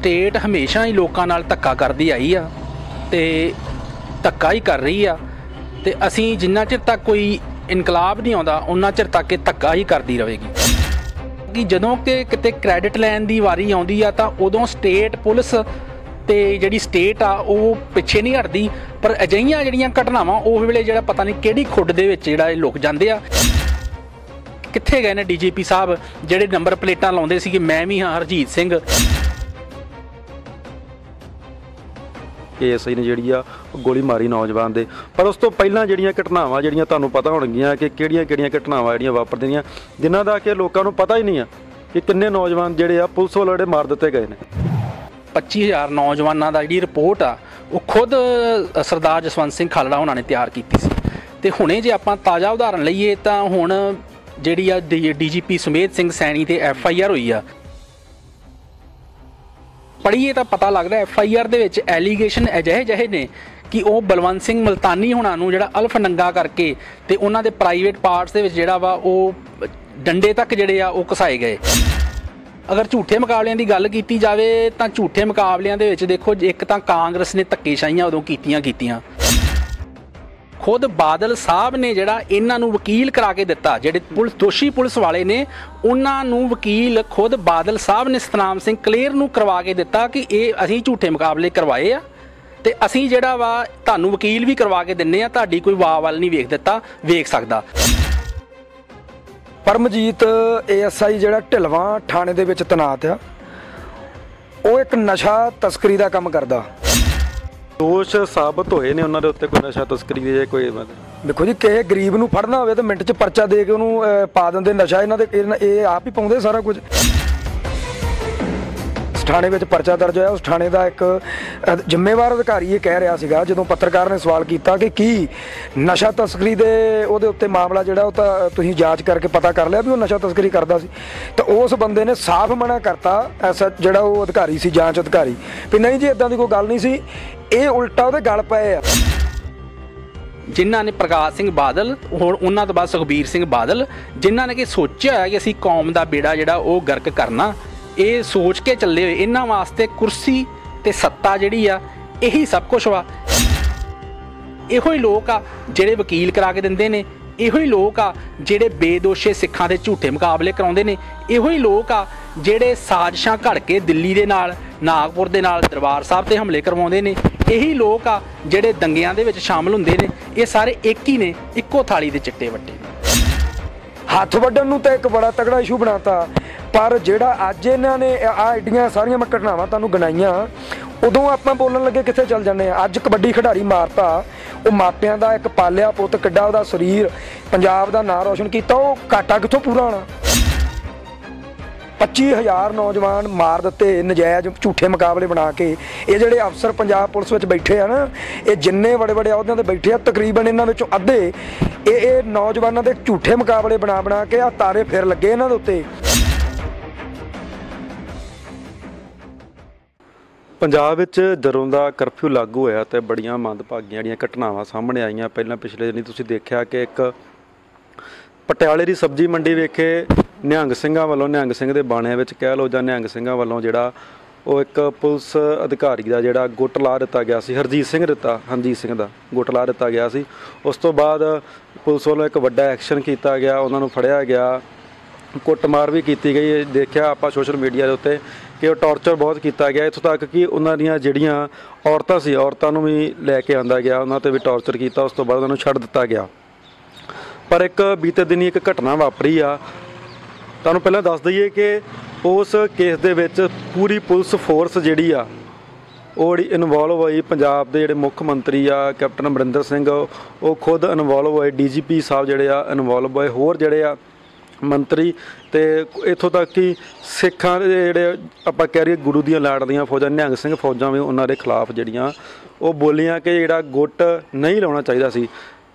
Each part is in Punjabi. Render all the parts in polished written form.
स्टेट हमेशा ही लोगों नाल धक्का करती आई आ ते धक्का ही कर रही आ ते असीं जिन्ना चिर तक कोई इनकलाब नहीं आउंदा उन्ना चिर तक धक्का ही करती रहेगी कि जदों कि किते क्रैडिट लैन की वारी आउंदी आ तां उदों स्टेट पुलिस ते जिहड़ी स्टेट आ वो पिछे नहीं हटदी पर अजिहियां जिहड़ियां घटनावां उस वेले जिहड़ा पता नहीं किहड़ी खुड दे विच जिहड़ा लुक जांदे आ कित्थे गए ने DGP साहब जिहड़े नंबर प्लेटां लाउंदे सी कि मैं भी हाँ हरजीत सिंह ASI ने जिहड़ी आ गोली मारी नौजवान दे पर उस तो पहलां जिहड़ियां घटनावां जिहड़ियां तुहानूं पता होणगीਆਂ कि किहड़ियां घटनावां जिहड़ियां वापरदियां जिन्हां दा कि लोकां नूं पता ही नहीं आ कि किन्ने नौजवान जिहड़े आ पुलिस वाले जिहड़े मार दित्ते गए ने 25,000 नौजवानों का जी रिपोर्ट आ वो खुद सरदार जसवंत सिंह खालड़ा होना ने तैयार की सी ते हुणे जे आपां ताज़ा उदाहरण लईए तां हुण जिहड़ी आ DGP सुमेध सिंह सैनी ते FIR होई आ पढ़ीए तो पता लगता FIR दे विच एलीगेशन अजिहे जहे ने कि वो बलवंत सिंह मुल्तानी होना नूं जिहड़ा अल्फ नंगा करके ते उन्हां दे प्राइवेट पार्ट्स दे विच जिहड़ा वा वो डंडे तक जिहड़े आ वो घसाए गए अगर झूठे मुकाबलियां की गल की जाए तो झूठे मुकाबलियां दे विच देखो एक तो कांग्रेस ने धक्केशाहियां उदों कीतियां खुद बादल साहब ने जिहड़ा इन्हां नूं वकील करा के दिता जिहड़े पुलिस दोषी पुलिस वाले ने उन्हां नूं वकील खुद बादल साहब ने सतनाम सिंह कलेर नूं करवा के दिता कि ये असीं झूठे मुकाबले करवाए आ ते असीं जिहड़ा वा तुहानूं वकील भी करवा के दिन्ने आ तुहाडी कोई वाह वल नहीं वेख सकदा परमजीत ASI जिहड़ा ढिलवां थाणे दे विच तैनात आ वो एक नशा तस्करी का काम करदा दोष साबित होए ने उन्हां दे उत्ते कोई नशा तस्करी दे कोई देखो जी किसी गरीब नूं फड़ना होवे तो मिंट च परचा दे के उहनूं पा दिंदे नशा इन्हां दे आप ही पाउंदे सारा कुछ थाणे में परचा दर्ज होया उस थाणे का एक जिम्मेवार अधिकारी ये कह रहा सीगा जदों पत्रकार ने सवाल किया कि की नशा तस्करी दे उहदे उत्ते मामला जिहड़ा वो तां तुसीं जांच करके पता कर लिया भी वो नशा तस्करी करता सी तो उस बंदे ने साफ मना करता ऐसा जिहड़ा वो अधिकारी सी जांच अधिकारी भी नहीं जी इदां दी कोई गल नहीं सी ये उल्टा उहदे गल पए आ जिन्हां ने प्रकाश सिंह बादल हुण उन्हां तो बाद सुखबीर सिंह बादल जिन्हां ने कि सोचिया होया कि असीं कौम दा बेड़ा जिहड़ा वो गर्क करना ये सोच के चले हुए इन्हां वास्ते कुर्सी ते सत्ता जिहड़ी आ यही सब कुछ वा इहो ही लोग आ जिहड़े वकील करा के दिंदे ने इहो ही लोग आ जिहड़े बेदोशे सिखां दे झूठे मुकाबले कराउंदे ने इहो ही लोग आ जिहड़े साजिशां घड़ के दिल्ली दे नाल नागपुर दे नाल दरबार साहब ते हमले करवाउंदे ने यही लोग आ जिहड़े दंगियां दे विच शामिल हुंदे ने ये सारे एक ही ने इक्को थाली दे चिट्टे वट्टे हथ वड्डण नूं तां एक बड़ा तगड़ा इशू बनाता पर जिहड़ा अज इन्हां ने आ एडियां सारियां मैं घटनावां तुहानूं गिनाईयां उदों आपां बोलण लगे कित्थे चल जांदे आ अज कबड्डी खिडारी मारता वो मापियां दा एक पालिया पुੱਤ किड्डा उहदा शरीर पंजाब दा नां रोशन कीता वो घाटा कित्थों पूरा होना 25,000 नौजवान मार दिते नजायज़ झूठे मुकाबले बना के ये जिहड़े अफसर पंजाब पुलिस विच बैठे आ ना ये जिन्ने बड़े बड़े अहुदियां ते बैठे आ तकरीबन इन्हां विचों अद्धे ये नौजवानों के झूठे मुकाबले बना के आ तारे फिर लगे इन्हां दे उत्ते पंजाब विच जदों दा करफ्यू लागू होया तो बड़ियां मंदभागीਆਂ ਜਿਹੜੀਆਂ घटनावां सामने आईयां ਪਹਿਲਾਂ पिछले दिनी तुसीं देखिया कि एक पटियाले की सब्जी मंडी वेखे निहंग ਸਿੰਘਾਂ ਵੱਲੋਂ निहंग ਸਿੰਘ ਦੇ ਬਾਣਿਆਂ ਵਿੱਚ ਕਹਿ ਲਓ ਜਾਂ निहंग ਸਿੰਘਾਂ ਵੱਲੋਂ ਜਿਹੜਾ ਉਹ ਇੱਕ ਪੁਲਿਸ ਅਧਿਕਾਰੀ ਦਾ ਜਿਹੜਾ ਗੁੱਟ ਲਾ ਦਿੱਤਾ ਗਿਆ ਸੀ ਹਰਜੀਤ ਸਿੰਘ ਦਾ ਗੁੱਟ ਲਾ ਦਿੱਤਾ ਗਿਆ ਸੀ ਉਸ ਤੋਂ ਬਾਅਦ ਪੁਲਿਸ ਵੱਲੋਂ ਇੱਕ ਵੱਡਾ ਐਕਸ਼ਨ ਕੀਤਾ ਗਿਆ ਉਹਨਾਂ ਨੂੰ ਫੜਿਆ ਗਿਆ ਕੁੱਟਮਾਰ भी की गई देखिया आप सोशल मीडिया के उत्ते कि वो टॉर्चर बहुत किया गया इत्थों तक कि उन्होंने जिहड़ियां औरतां सी औरतां नूं भी लैके आंदा गया उन्हां ते भी टॉर्चर किया उस तो बाद उन्होंने छड्ड दिता गया पर एक बीते दिन एक घटना वापरी आ तुहानूं पहलां दस दईए कि उस केस दे विच पूरी पुलिस फोर्स जिहड़ी आ ਉਹ ਇਨਵੋਲਵ ਹੋਈ ਪੰਜਾਬ ਦੇ ਜਿਹੜੇ ਮੁੱਖ ਮੰਤਰੀ ਆ ਕੈਪਟਨ ਅਮਰਿੰਦਰ ਸਿੰਘ ਉਹ ਖੁਦ ਇਨਵੋਲਵ ਹੋਏ DGP ਸਾਹਿਬ ਜਿਹੜੇ ਆ ਇਨਵੋਲਵ ਹੋਏ ਹੋਰ ਜਿਹੜੇ ਆ ਮੰਤਰੀ ਤੇ ਇੱਥੋਂ ਤੱਕ ਕਿ ਸਿੱਖਾਂ ਦੇ ਜਿਹੜੇ ਆਪਾਂ ਕਹਿ ਰਹੀਏ ਗੁਰੂ ਦੀਆਂ ਲਾਡਲੀਆਂ ਫੌਜਾਂ ਨਿਹੰਗ ਸਿੰਘ ਫੌਜਾਂ ਵੀ ਉਹਨਾਂ ਦੇ ਖਿਲਾਫ ਜਿਹੜੀਆਂ ਉਹ ਬੋਲੀਆਂ ਕਿ ਜਿਹੜਾ ਗੁੱਟ ਨਹੀਂ ਲਾਉਣਾ ਚਾਹੀਦਾ ਸੀ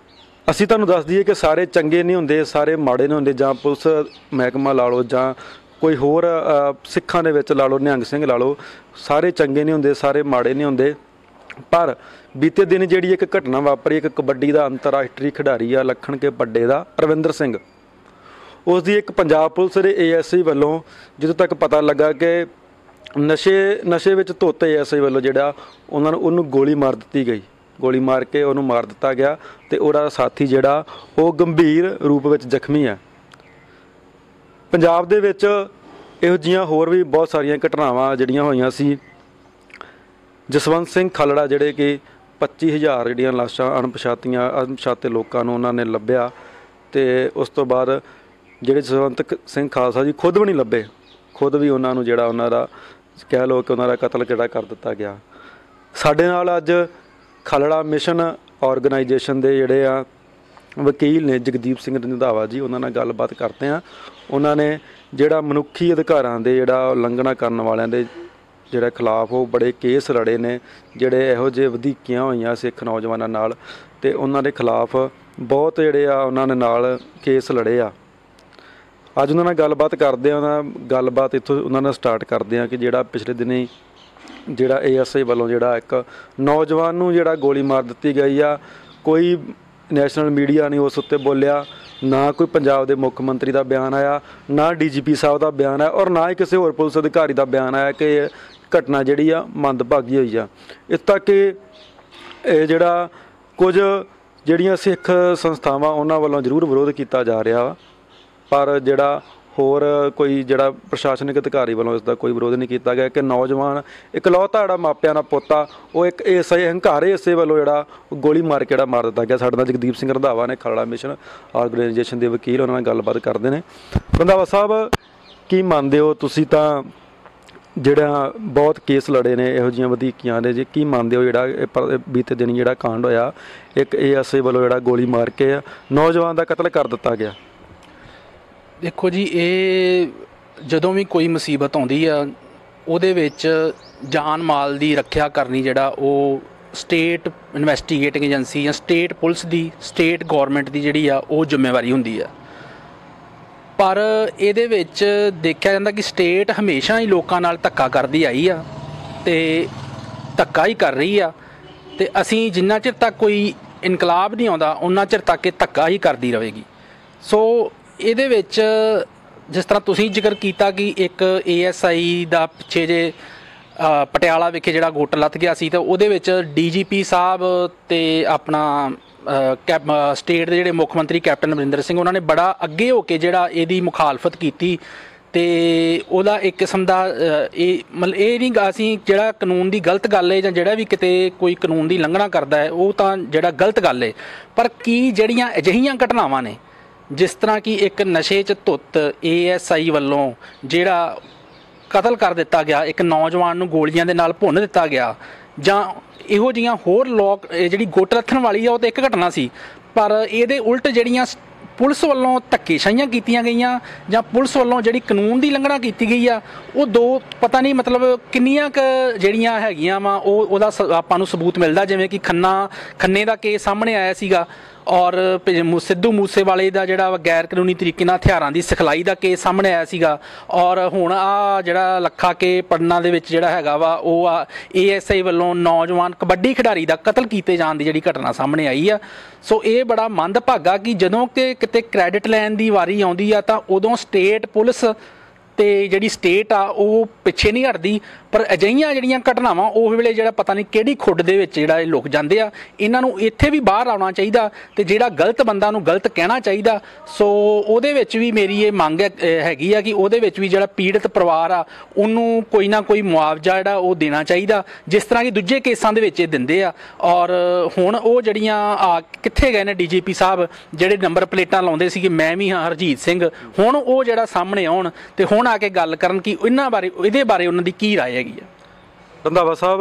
ਅਸੀਂ ਤੁਹਾਨੂੰ ਦੱਸ ਦਈਏ ਕਿ ਸਾਰੇ ਚੰਗੇ ਨਹੀਂ ਹੁੰਦੇ ਸਾਰੇ ਮਾੜੇ ਨਹੀਂ ਹੁੰਦੇ ਜਾਂ ਪੁਲਿਸ ਮਹਿਕਮਾ ਲਾ ਲਓ ਜਾਂ कोई होर सिखां दे विच ला लो निहंग सिंह ला लो सारे चंगे नहीं हुंदे सारे माड़े नहीं हुंदे पर बीते दिन जिहड़ी एक घटना वापरी एक कबड्डी का अंतरराष्ट्रीय खिडारी आ लखन के पड्डे का रविंदर सिंह उसकी एक पंजाब पुलिस के ASI वालों जितों तक पता लगा कि ਨਸ਼ੇ ਵਿੱਚ ਧੁੱਤ ਐਸਆਈ ਵੱਲੋਂ ਜਿਹੜਾ ਉਹਨੂੰ ਗੋਲੀ ਮਾਰ ਦਿੱਤੀ ਗਈ, ਗੋਲੀ ਮਾਰ ਕੇ ਉਹਨੂੰ ਮਾਰ ਦਿੱਤਾ ਗਿਆ ਤੇ ਉਹਦਾ ਸਾਥੀ ਜਿਹੜਾ ਉਹ ਗੰਭੀਰ ਰੂਪ ਵਿੱਚ ਜ਼ਖਮੀ ਹੈ। ਪੰਜਾਬ ਦੇ ਵਿੱਚ ਇਹੋ ਜਿਹੀਆਂ ਹੋਰ ਵੀ ਬਹੁਤ ਸਾਰੀਆਂ ਘਟਨਾਵਾਂ ਜਿਹੜੀਆਂ ਹੋਈਆਂ ਸੀ। ਜਸਵੰਤ ਸਿੰਘ ਖਾਲੜਾ ਜਿਹੜੇ ਕਿ 25,000 ਜਿਹੜੀਆਂ ਲਾਸ਼ਾਂ ਅਣਪਛਾਤੇ ਲੋਕਾਂ ਨੂੰ ਉਹਨਾਂ ਨੇ ਲੱਭਿਆ ਤੇ ਉਸ ਤੋਂ ਬਾਅਦ ਜਿਹੜੇ ਜਸਵੰਤ ਸਿੰਘ ਖਾਲਸਾ ਜੀ ਖੁਦ ਵੀ ਨਹੀਂ ਲੱਭੇ, ਖੁਦ ਵੀ ਉਹਨਾਂ ਨੂੰ ਜਿਹੜਾ ਉਹਨਾਂ ਦਾ ਕਹਿ ਲਓ ਕਿ ਉਹਨਾਂ ਦਾ ਕਤਲ ਜਿਹੜਾ ਕਰ ਦਿੱਤਾ ਗਿਆ। ਸਾਡੇ ਨਾਲ ਅੱਜ ਖਾਲੜਾ ਮਿਸ਼ਨ ਆਰਗੇਨਾਈਜੇਸ਼ਨ ਦੇ ਜਿਹੜੇ ਆ ਵਕੀਲ ਨੇ ਜਗਦੀਪ ਸਿੰਘ ਰੰਧਾਵਾ ਜੀ, ਉਹਨਾਂ ਨਾਲ ਗੱਲਬਾਤ ਕਰਦੇ ਆ। ਉਹਨਾਂ ਨੇ ਜਿਹੜਾ ਮਨੁੱਖੀ ਅਧਿਕਾਰਾਂ ਦੇ ਜਿਹੜਾ ਉਲੰਘਣਾ ਕਰਨ ਵਾਲਿਆਂ ਦੇ ਜਿਹੜੇ ਖਿਲਾਫ ਉਹ ਬੜੇ ਕੇਸ ਲੜੇ ਨੇ, ਜਿਹੜੇ ਇਹੋ ਜਿਹੇ ਵਧੀਕੀਆਂ ਹੋਈਆਂ ਸਿੱਖ ਨੌਜਵਾਨਾਂ ਨਾਲ ਤੇ ਉਹਨਾਂ ਦੇ ਖਿਲਾਫ ਬਹੁਤ ਜਿਹੜੇ ਆ ਉਹਨਾਂ ਨੇ ਨਾਲ ਕੇਸ ਲੜੇ ਆ। ਅੱਜ ਉਹਨਾਂ ਨਾਲ ਗੱਲਬਾਤ ਕਰਦੇ ਆ, ਉਹਨਾਂ ਗੱਲਬਾਤ ਇੱਥੋਂ ਉਹਨਾਂ ਨਾਲ ਸਟਾਰਟ ਕਰਦੇ ਆ ਕਿ ਜਿਹੜਾ ਪਿਛਲੇ ਦਿਨੀ ਜਿਹੜਾ ASI ਵੱਲੋਂ ਜਿਹੜਾ ਇੱਕ ਨੌਜਵਾਨ ਨੂੰ ਜਿਹੜਾ ਗੋਲੀ ਮਾਰ ਦਿੱਤੀ ਗਈ ਆ, ਕੋਈ ਨੈਸ਼ਨਲ ਮੀਡੀਆ ਨਹੀਂ ਉਸ ਉੱਤੇ ਬੋਲਿਆ, ਨਾ ਕੋਈ ਪੰਜਾਬ ਦੇ ਮੁੱਖ ਮੰਤਰੀ ਦਾ ਬਿਆਨ ਆਇਆ, ਨਾ DGP ਸਾਹਿਬ ਦਾ ਬਿਆਨ ਆਇਆ ਔਰ ਨਾ ਹੀ ਕਿਸੇ ਹੋਰ ਪੁਲਿਸ ਅਧਿਕਾਰੀ ਦਾ ਬਿਆਨ ਆਇਆ ਕਿ ਇਹ ਘਟਨਾ ਜਿਹੜੀ ਆ ਮੰਦਭਾਗੀ ਹੋਈ ਆ। ਇਸ ਤੱਕ ਕਿ ਇਹ ਜਿਹੜਾ ਕੁਝ ਜਿਹੜੀਆਂ ਸਿੱਖ ਸੰਸਥਾਵਾਂ ਉਹਨਾਂ ਵੱਲੋਂ ਜ਼ਰੂਰ ਵਿਰੋਧ ਕੀਤਾ ਜਾ ਰਿਹਾ ਵਾ, ਪਰ ਜਿਹੜਾ ਹੋਰ ਕੋਈ ਜਿਹੜਾ ਪ੍ਰਸ਼ਾਸਨਿਕ ਅਧਿਕਾਰੀ ਵੱਲੋਂ ਇਸ ਦਾ ਕੋਈ ਵਿਰੋਧ ਨਹੀਂ ਕੀਤਾ ਗਿਆ ਕਿ ਨੌਜਵਾਨ ਇਕਲੌਤਾ ਜਿਹੜਾ ਮਾਪਿਆਂ ਦਾ ਪੋਤਾ ਉਹ ਇੱਕ ASI ਹੰਕਾਰੇ ਹਿੱਸੇ ਵੱਲੋਂ ਜਿਹੜਾ ਗੋਲੀ ਮਾਰ ਕੇ ਜਿਹੜਾ ਮਾਰ ਦਿੱਤਾ ਗਿਆ। ਸਾਡੇ ਨਾਲ ਜਗਦੀਪ ਸਿੰਘ ਰੰਧਾਵਾ ਨੇ, ਖਾਲੜਾ ਮਿਸ਼ਨ ਆਰਗੇਨਾਈਜੇਸ਼ਨ ਦੇ ਵਕੀਲ, ਉਹਨਾਂ ਨਾਲ ਗੱਲਬਾਤ ਕਰਦੇ ਨੇ। ਰੰਧਾਵਾ ਸਾਹਿਬ, ਕੀ ਮੰਨਦੇ ਹੋ ਤੁਸੀਂ ਤਾਂ ਜਿਹੜਾ ਬਹੁਤ ਕੇਸ ਲੜੇ ਨੇ ਇਹੋ ਜਿਹੀਆਂ ਵਧੀਕੀਆਂ ਦੇ, ਜੇ ਕੀ ਮੰਨਦੇ ਹੋ ਜਿਹੜਾ ਬੀਤੇ ਦਿਨ ਜਿਹੜਾ ਕਾਂਡ ਹੋਇਆ ਇੱਕ ASI ਵੱਲੋਂ ਜਿਹੜਾ ਗੋਲੀ ਮਾਰ ਕੇ ਨੌਜਵਾਨ ਦਾ ਕਤਲ ਕਰ ਦਿੱਤਾ ਗਿਆ? ਦੇਖੋ ਜੀ, ਇਹ ਜਦੋਂ ਵੀ ਕੋਈ ਮੁਸੀਬਤ ਆਉਂਦੀ ਆ ਉਹਦੇ ਵਿੱਚ ਜਾਨ ਮਾਲ ਦੀ ਰੱਖਿਆ ਕਰਨੀ ਜਿਹੜਾ ਉਹ ਸਟੇਟ ਇਨਵੈਸਟੀਗੇਟਿੰਗ ਏਜੰਸੀ ਜਾਂ ਸਟੇਟ ਪੁਲਿਸ ਦੀ, ਸਟੇਟ ਗੌਰਮੈਂਟ ਦੀ ਜਿਹੜੀ ਆ ਉਹ ਜ਼ਿੰਮੇਵਾਰੀ ਹੁੰਦੀ ਆ। ਪਰ ਇਹਦੇ ਵਿੱਚ ਦੇਖਿਆ ਜਾਂਦਾ ਕਿ ਸਟੇਟ ਹਮੇਸ਼ਾ ਹੀ ਲੋਕਾਂ ਨਾਲ ਧੱਕਾ ਕਰਦੀ ਆਈ ਆ ਤੇ ਧੱਕਾ ਹੀ ਕਰ ਰਹੀ ਆ, ਤੇ ਅਸੀਂ ਜਿੰਨਾ ਚਿਰ ਤੱਕ ਕੋਈ ਇਨਕਲਾਬ ਨਹੀਂ ਆਉਂਦਾ ਉਹਨਾਂ ਚਿਰ ਤੱਕ ਇਹ ਧੱਕਾ ਹੀ ਕਰਦੀ ਰਹੇਗੀ। ਸੋ ਇਹਦੇ ਵਿੱਚ ਜਿਸ ਤਰ੍ਹਾਂ ਤੁਸੀਂ ਜ਼ਿਕਰ ਕੀਤਾ ਕਿ ਇੱਕ ASI ਦਾ ਪਿੱਛੇ ਜੇ ਪਟਿਆਲਾ ਵਿਖੇ ਜਿਹੜਾ ਗੁੱਟ ਲੱਥ ਗਿਆ ਸੀ, ਤਾਂ ਉਹਦੇ ਵਿੱਚ DGP ਸਾਹਿਬ ਤੇ ਆਪਣਾ ਸਟੇਟ ਦੇ ਜਿਹੜੇ ਮੁੱਖ ਮੰਤਰੀ ਕੈਪਟਨ ਅਮਰਿੰਦਰ ਸਿੰਘ, ਉਹਨਾਂ ਨੇ ਬੜਾ ਅੱਗੇ ਹੋ ਕੇ ਜਿਹੜਾ ਇਹਦੀ ਮੁਖਾਲਫਤ ਕੀਤੀ ਤੇ ਉਹਦਾ ਇੱਕ ਕਿਸਮ ਦਾ ਇਹ ਮਤਲਬ ਇਹ ਨਹੀਂ ਅਸੀਂ ਜਿਹੜਾ ਕਾਨੂੰਨ ਦੀ ਗਲਤ ਗੱਲ ਹੈ ਜਾਂ ਜਿਹੜਾ ਵੀ ਕਿਤੇ ਕੋਈ ਕਾਨੂੰਨ ਦੀ ਉਲੰਘਣਾ ਕਰਦਾ ਹੈ ਉਹ ਤਾਂ ਜਿਹੜਾ ਗਲਤ ਗੱਲ ਹੈ, ਪਰ ਕੀ ਜਿਹੜੀਆਂ ਅਜਿਹੀਆਂ ਘਟਨਾਵਾਂ ਨੇ ਜਿਸ ਤਰ੍ਹਾਂ ਕਿ ਇੱਕ ਨਸ਼ੇ 'ਚ ਧੁੱਤ ASI ਵੱਲੋਂ ਜਿਹੜਾ ਕਤਲ ਕਰ ਦਿੱਤਾ ਗਿਆ, ਇੱਕ ਨੌਜਵਾਨ ਨੂੰ ਗੋਲੀਆਂ ਦੇ ਨਾਲ ਭੁੰਨ ਦਿੱਤਾ ਗਿਆ, ਜਾਂ ਇਹੋ ਜਿਹੀਆਂ ਹੋਰ ਲੋਕ ਜਿਹੜੀ ਗੁੱਟ ਰੱਖਣ ਵਾਲੀ ਆ ਉਹ ਤਾਂ ਇੱਕ ਘਟਨਾ ਸੀ, ਪਰ ਇਹਦੇ ਉਲਟ ਜਿਹੜੀਆਂ ਪੁਲਿਸ ਵੱਲੋਂ ਧੱਕੇਸ਼ਾਹੀਆਂ ਕੀਤੀਆਂ ਗਈਆਂ ਜਾਂ ਪੁਲਿਸ ਵੱਲੋਂ ਜਿਹੜੀ ਕਾਨੂੰਨ ਦੀ ਉਲੰਘਣਾ ਕੀਤੀ ਗਈ ਆ, ਉਹ ਦੋ ਪਤਾ ਨਹੀਂ ਮਤਲਬ ਕਿੰਨੀਆਂ ਕੁ ਜਿਹੜੀਆਂ ਹੈਗੀਆਂ ਵਾ ਉਹਦਾ ਆਪਾਂ ਨੂੰ ਸਬੂਤ ਮਿਲਦਾ। ਜਿਵੇਂ ਕਿ ਖੰਨੇ ਦਾ ਕੇਸ ਸਾਹਮਣੇ ਆਇਆ ਸੀਗਾ ਔਰ ਸਿੱਧੂ ਮੂਸੇਵਾਲੇ ਦਾ ਜਿਹੜਾ ਗੈਰ ਕਾਨੂੰਨੀ ਤਰੀਕੇ ਨਾਲ ਹਥਿਆਰਾਂ ਦੀ ਸਿਖਲਾਈ ਦਾ ਕੇਸ ਸਾਹਮਣੇ ਆਇਆ ਸੀਗਾ, ਔਰ ਹੁਣ ਆ ਜਿਹੜਾ ਲੱਖਾ ਕੇ ਪਟਨਾ ਦੇ ਵਿੱਚ ਜਿਹੜਾ ਹੈਗਾ ਵਾ ਉਹ ਆ ASI ਵੱਲੋਂ ਨੌਜਵਾਨ ਕਬੱਡੀ ਖਿਡਾਰੀ ਦਾ ਕਤਲ ਕੀਤੇ ਜਾਣ ਦੀ ਜਿਹੜੀ ਘਟਨਾ ਸਾਹਮਣੇ ਆਈ ਆ। ਸੋ ਇਹ ਬੜਾ ਮੰਦਭਾਗਾ ਕਿ ਜਦੋਂ ਕਿ ਕਿਤੇ ਕ੍ਰੈਡਿਟ ਲੈਣ ਦੀ ਵਾਰੀ ਆਉਂਦੀ ਆ ਤਾਂ ਉਦੋਂ ਸਟੇਟ ਪੁਲਿਸ ਤੇ ਜਿਹੜੀ ਸਟੇਟ ਆ ਉਹ ਪਿੱਛੇ ਨਹੀਂ ਹਟਦੀ, ਪਰ ਅਜਿਹੀਆਂ ਜਿਹੜੀਆਂ ਘਟਨਾਵਾਂ ਉਹ ਵੇਲੇ ਜਿਹੜਾ ਪਤਾ ਨਹੀਂ ਕਿਹੜੀ ਖੁੱਡ ਦੇ ਵਿੱਚ ਜਿਹੜਾ ਇਹ ਲੁਕ ਜਾਂਦੇ ਆ, ਇਹਨਾਂ ਨੂੰ ਇੱਥੇ ਵੀ ਬਾਹਰ ਆਉਣਾ ਚਾਹੀਦਾ ਤੇ ਜਿਹੜਾ ਗਲਤ ਬੰਦਾ ਨੂੰ ਗਲਤ ਕਹਿਣਾ ਚਾਹੀਦਾ। ਸੋ ਉਹਦੇ ਵਿੱਚ ਵੀ ਮੇਰੀ ਇਹ ਮੰਗ ਹੈਗੀ ਆ ਕਿ ਉਹਦੇ ਵਿੱਚ ਵੀ ਜਿਹੜਾ ਪੀੜਤ ਪਰਿਵਾਰ ਆ ਉਹਨੂੰ ਕੋਈ ਨਾ ਕੋਈ ਮੁਆਵਜ਼ਾ ਜਿਹੜਾ ਉਹ ਦੇਣਾ ਚਾਹੀਦਾ, ਜਿਸ ਤਰ੍ਹਾਂ ਕਿ ਦੂਜੇ ਕੇਸਾਂ ਦੇ ਵਿੱਚ ਇਹ ਦਿੰਦੇ ਆ। ਔਰ ਹੁਣ ਉਹ ਜਿਹੜੀਆਂ ਕਿੱਥੇ ਗਏ ਨੇ DGP ਸਾਹਿਬ ਜਿਹੜੇ ਨੰਬਰ ਪਲੇਟਾਂ ਲਾਉਂਦੇ ਸੀ ਕਿ ਮੈਂ ਵੀ ਹਾਂ ਹਰਜੀਤ ਸਿੰਘ, ਹੁਣ ਉਹ ਜਿਹੜਾ ਸਾਹਮਣੇ ਆਉਣ ਤੇ ਹੁਣ ਆ ਕੇ ਗੱਲ ਕਰਨ ਕਿ ਇਹਨਾਂ ਬਾਰੇ ਇਹਦੇ ਬਾਰੇ ਉਹਨਾਂ ਦੀ ਕੀ ਰਾਏ ਹੈਗੀ ਆ। ਰੰਧਾਵਾ ਸਾਹਿਬ,